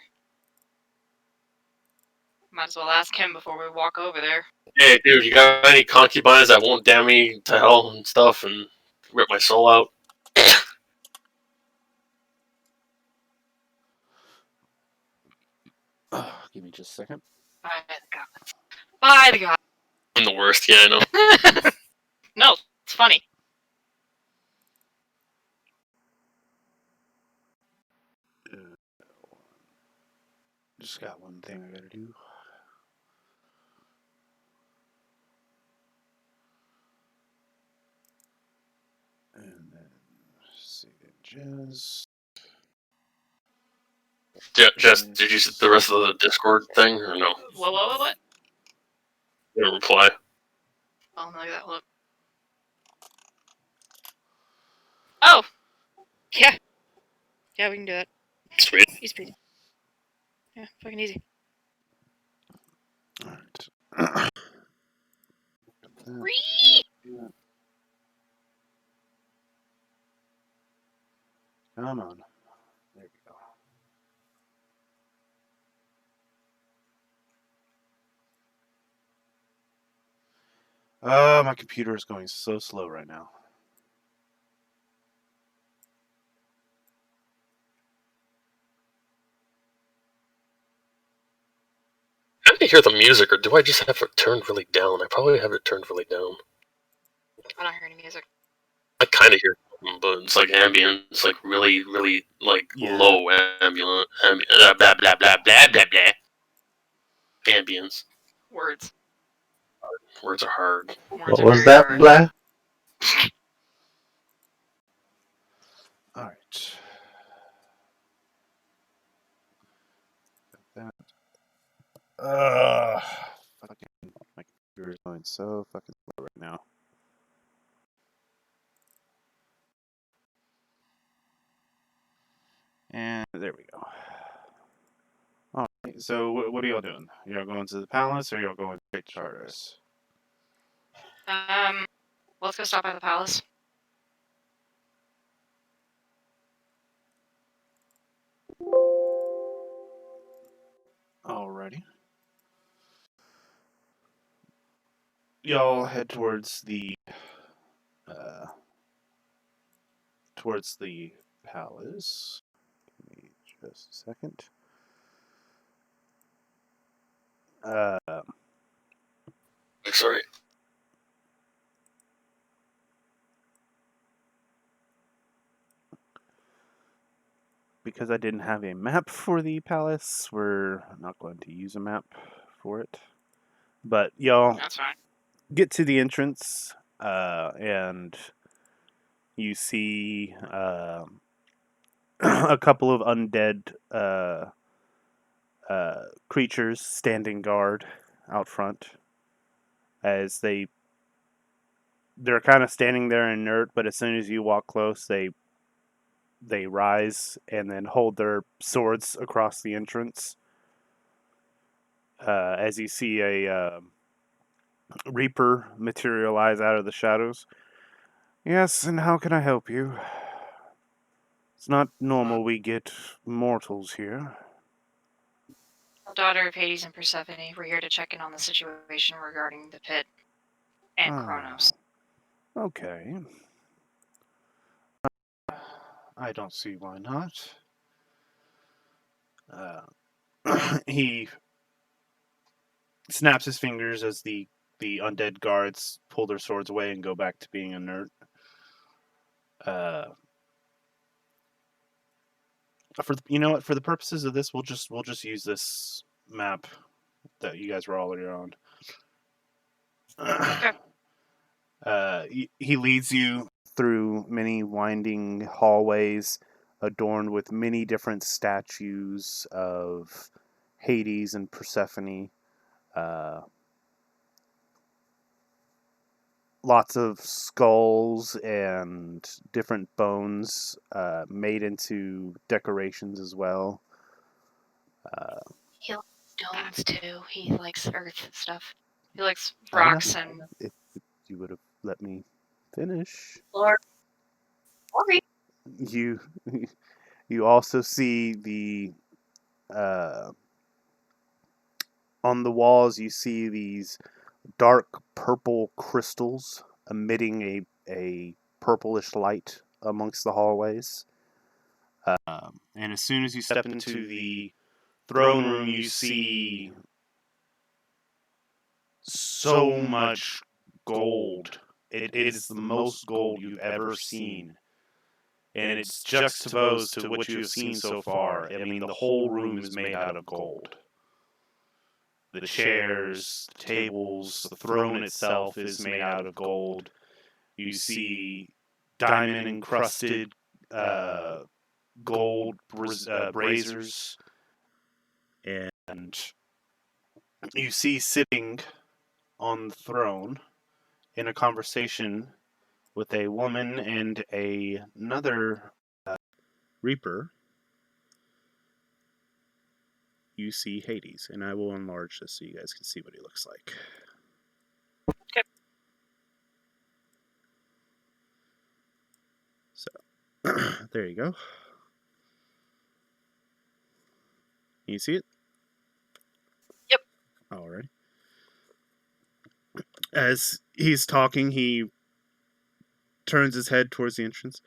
Might as well ask him before we walk over there. Hey, dude, you got any concubines that won't damn me to hell and stuff and rip my soul out? Give me just a second. By the gods. By the gods. In the worst. Yeah, I know. No, it's funny. Just got one thing I gotta do. And then see Jazz. Jess, did you see the rest of the Discord thing or no? What? You didn't reply. Oh, look at that. Look. Oh! Yeah. Yeah, we can do that. Sweet. Easy peasy. Yeah, fucking easy. Alright. Whee! Come on. There we go. My computer is going so slow right now. How do you hear the music, or do I just have it turned really down? I probably have it turned really down. I don't hear any music. I kind of hear something, but it's like ambient. It's like really, really like low ambient. Blah blah blah blah blah blah blah. Ambience. Words. Words are hard. Words What are was very that, hard. blah? Alright. That. Fucking, my computer is going so fucking slow right now. And there we go. Alright, so what are y'all doing? Y'all going to the palace or y'all going straight to Tartarus? Let's go stop by the palace. Alrighty. Y'all head towards the palace. Give me just a second. Sorry. Because I didn't have a map for the palace, we're not going to use a map for it. But y'all That's fine. get to the entrance, and you see a couple of undead creatures standing guard out front as they're kind of standing there inert, but as soon as you walk close, they rise and then hold their swords across the entrance. As you see a reaper materialize out of the shadows. Yes, and how can I help you? It's not normal we get mortals here. Daughter of Hades and Persephone, we're here to check in on the situation regarding the pit and Kronos. Okay. I don't see why not. He snaps his fingers as the undead guards pull their swords away and go back to being inert. You know what? For the purposes of this, we'll just use this map that you guys were already on. Okay. He leads you through many winding hallways adorned with many different statues of Hades and Persephone. Lots of skulls and different bones made into decorations as well. He likes stones too. He likes earth stuff. He likes I know. rocks and. If you would have let me finish. Lord. Sorry. You also see the on the walls you see these dark purple crystals emitting a purplish light amongst the hallways. And as soon as you step into the throne room, you see so much gold. It is the most gold you've ever seen. And it's juxtaposed to what you have seen so far. I mean, the whole room is made out of gold. The chairs, the tables, the throne itself is made out of gold. You see diamond encrusted gold braziers, and you see sitting on the throne in a conversation with a woman and another reaper. You see Hades, and I will enlarge this so you guys can see what he looks like. Okay. So, there you go. You see it? Yep. Alright. As he's talking, he turns his head towards the entrance.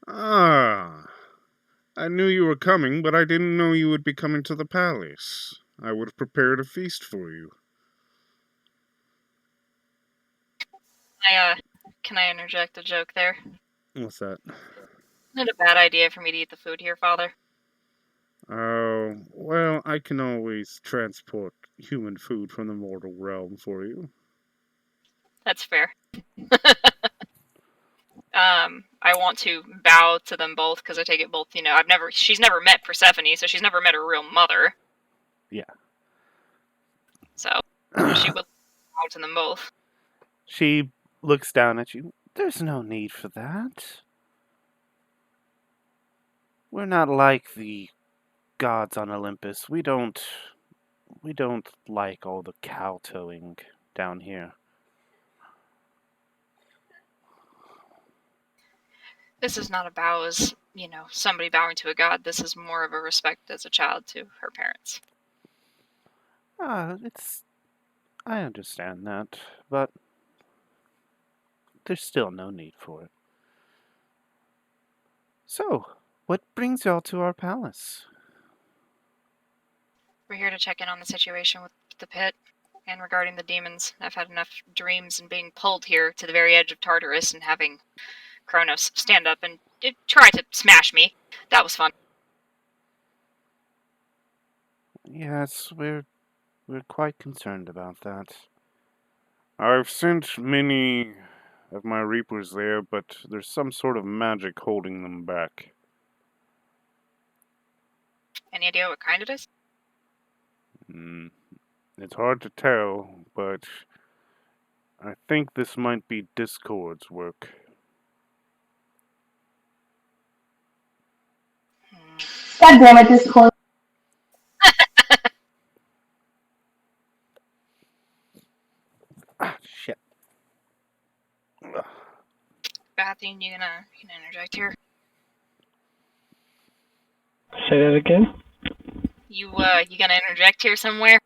Ah, I knew you were coming, but I didn't know you would be coming to the palace. I would have prepared a feast for you. Can I interject a joke there? What's that? Isn't it a bad idea for me to eat the food here, Father? Oh, well, I can always transport human food from the mortal realm for you. That's fair. I want to bow to them both because I take it both. She's never met Persephone, so she's never met her real mother. Yeah. So she will bow to them both. She looks down at you. There's no need for that. We're not like the gods on Olympus. We don't like all the kowtowing down here. This is not a bow as, somebody bowing to a god. This is more of a respect as a child to her parents. I understand that, but there's still no need for it. So, what brings y'all to our palace? We're here to check in on the situation with the pit and regarding the demons. I've had enough dreams and being pulled here to the very edge of Tartarus and having Kronos stand up and try to smash me. That was fun. Yes, we're quite concerned about that. I've sent many of my reapers there, but there's some sort of magic holding them back. Any idea what kind it is? It's hard to tell, but I think this might be Discord's work. God damn it, Discord. Ah, shit. Bathing, you gonna interject here? Say that again? You gonna interject here somewhere?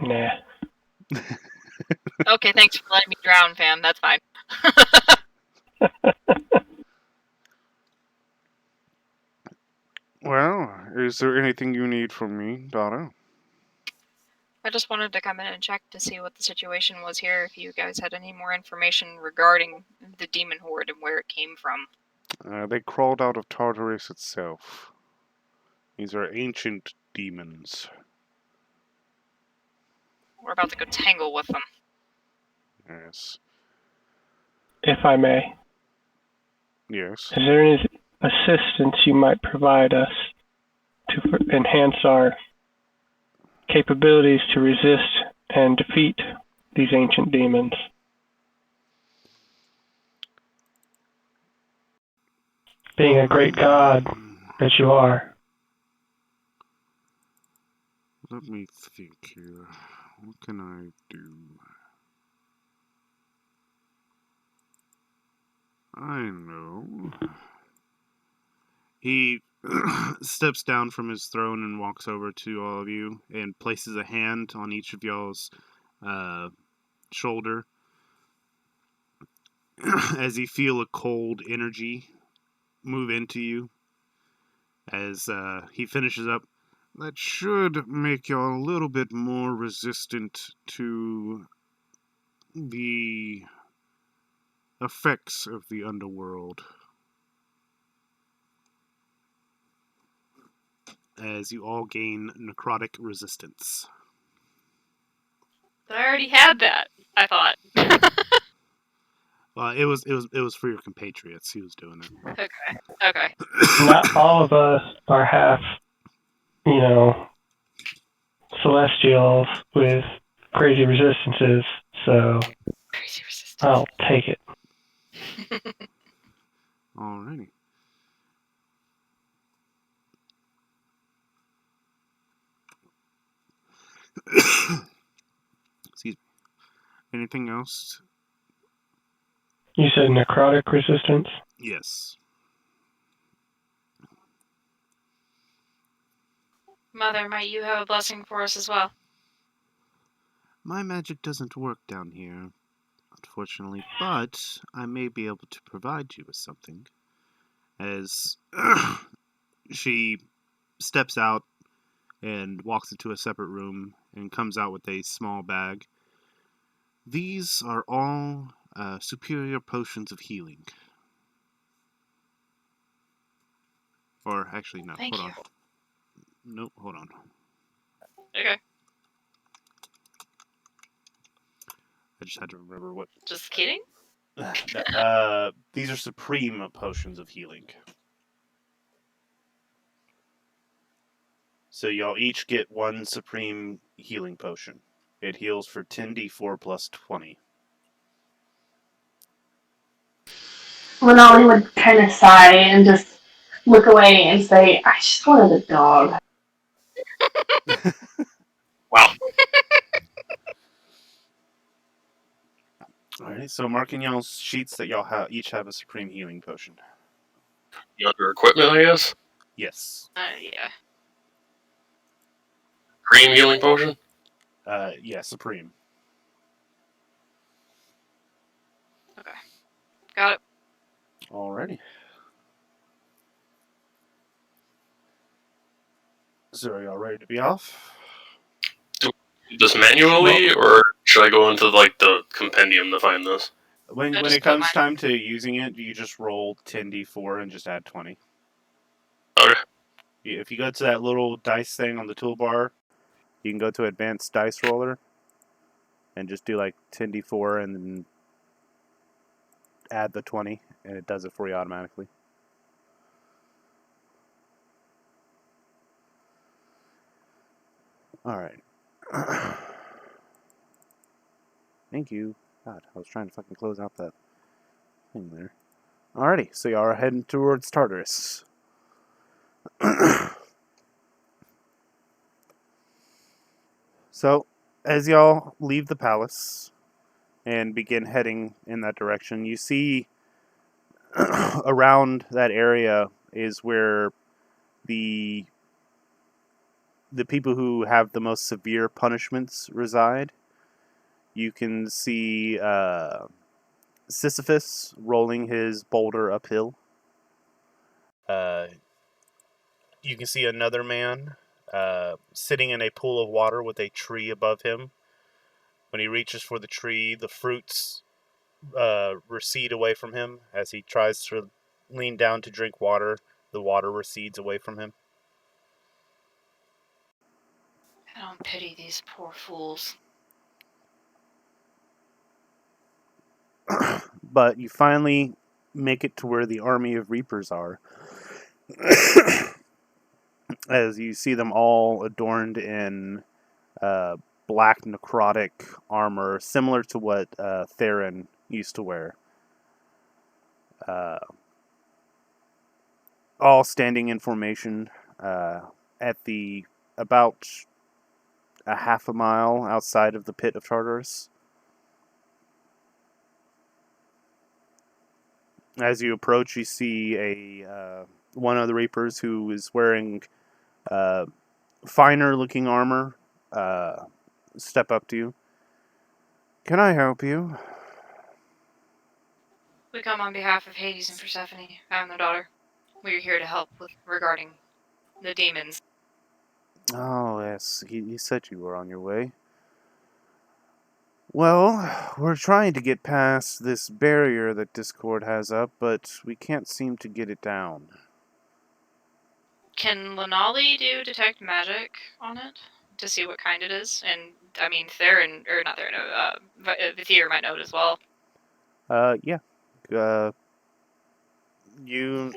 Nah. Okay, thanks for letting me drown, fam. That's fine. Well, is there anything you need from me, daughter? I just wanted to come in and check to see what the situation was here, if you guys had any more information regarding the demon horde and where it came from. They crawled out of Tartarus itself. These are ancient demons. We're about to go tangle with them. Yes. If I may, Yes. is there any assistance you might provide us to enhance our capabilities to resist and defeat these ancient demons? Being a great god that you are. Let me think here. What can I do? I know. He steps down from his throne and walks over to all of you and places a hand on each of y'all's shoulder as you feel a cold energy move into you. As he finishes up, that should make you a little bit more resistant to the effects of the underworld. As you all gain necrotic resistance. But I already had that, I thought. It was for your compatriots. He was doing it. Okay. Not all of us are half, celestials with crazy resistances, so Crazy resistance. I'll take it. Alrighty. Excuse me. Anything else? You said necrotic resistance? Yes. Mother, might you have a blessing for us as well? My magic doesn't work down here, unfortunately, but I may be able to provide you with something. As she steps out and walks into a separate room and comes out with a small bag. These are all superior potions of healing. Or actually, no. Thank Hold you. on. Nope, hold on. Okay. I just had to remember what. Just kidding? These are supreme potions of healing. So y'all each get one supreme healing potion. It heals for 10d4 plus 20. Renali would kind of sigh and just look away and say, I just wanted a dog. Wow. Alright, so mark in y'all's sheets that y'all each have a supreme healing potion. Under equipment, I guess. Yes. Yeah. Green healing potion. Yeah, supreme. Okay. Got it. Alrighty. So are y'all ready to be off? Do this manually, or should I go into the compendium to find this? When just it put comes time to using it, you just roll 10d4 and just add 20. Okay. If you go to that little dice thing on the toolbar, you can go to Advanced Dice Roller and just do like 10d4 and then add the 20, and it does it for you automatically. Alright. Thank you. God, I was trying to fucking close out that thing there. Alrighty, so y'all are heading towards Tartarus. So, as y'all leave the palace and begin heading in that direction, you see around that area is where the people who have the most severe punishments reside. You can see Sisyphus rolling his boulder uphill. You can see another man sitting in a pool of water with a tree above him. When he reaches for the tree, the fruits recede away from him. As he tries to lean down to drink water, the water recedes away from him. I don't pity these poor fools. But you finally make it to where the army of Reapers are. As you see them all adorned in black necrotic armor, similar to what Theron used to wear. All standing in formation at the about a half a mile outside of the pit of Tartarus. As you approach, you see a one of the Reapers who is wearing finer looking armor step up to you. Can I help you? We come on behalf of Hades and Persephone. I'm their daughter. We're here to help regarding the demons. Oh, yes. He said you were on your way. Well, we're trying to get past this barrier that Discord has up, but we can't seem to get it down. Can Lenali do detect magic on it to see what kind it is? And I mean, Theron, or not Theron, Vithir might know it as well. Yeah. You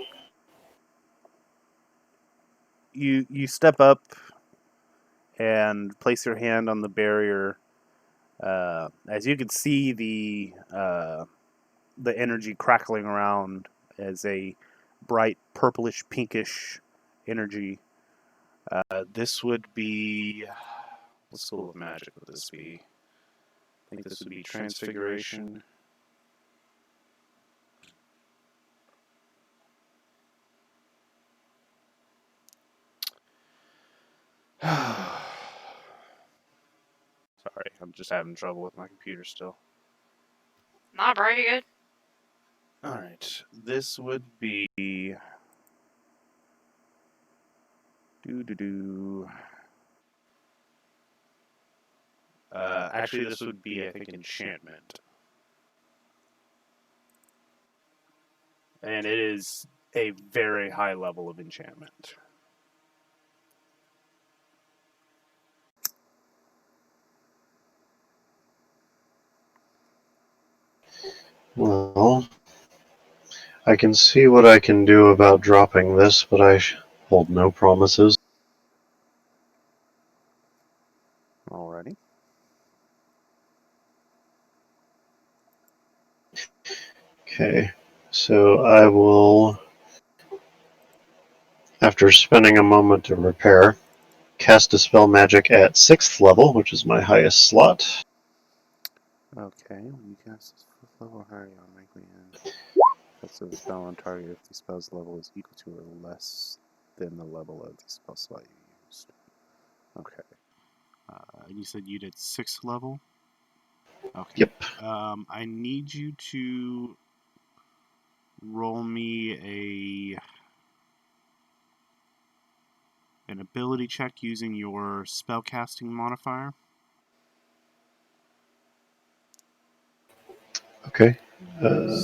step up and place your hand on the barrier. As you can see the energy crackling around as a bright purplish pinkish energy. This would be, what school of magic would this be? I think this would be transfiguration. Sorry, I'm just having trouble with my computer still. Not very good. Alright, this would be... Actually, this would be, I think, enchantment. And it is a very high level of enchantment. Well, I can see what I can do about dropping this, but I hold no promises. Alrighty. Okay, so I will, after spending a moment to repair, cast Dispel Magic at 6th level, which is my highest slot. Okay, when you cast this 5th level higher, you automatically end. That's a spell on target if the spell's level is equal to or less than the level of the spell slot you used. Okay. And you said you did 6th level? Okay. Yep. I need you to roll me an ability check using your spellcasting modifier. Okay.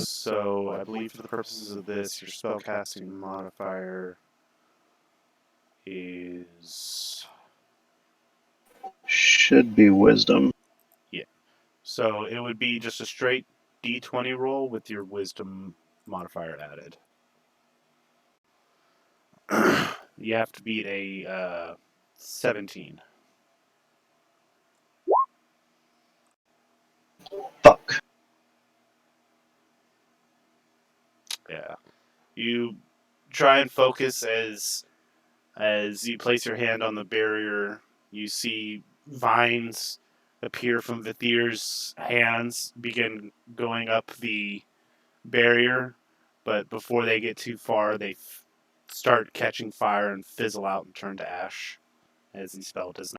So I believe for the purposes of this, your spellcasting modifier is... Should be Wisdom. Yeah. So it would be just a straight d20 roll with your wisdom modifier added. You have to beat a 17. Fuck. Yeah. You try and focus as you place your hand on the barrier. You see vines appear from Vithir's hands, begin going up the barrier, but before they get too far, they start catching fire and fizzle out and turn to ash as the spell does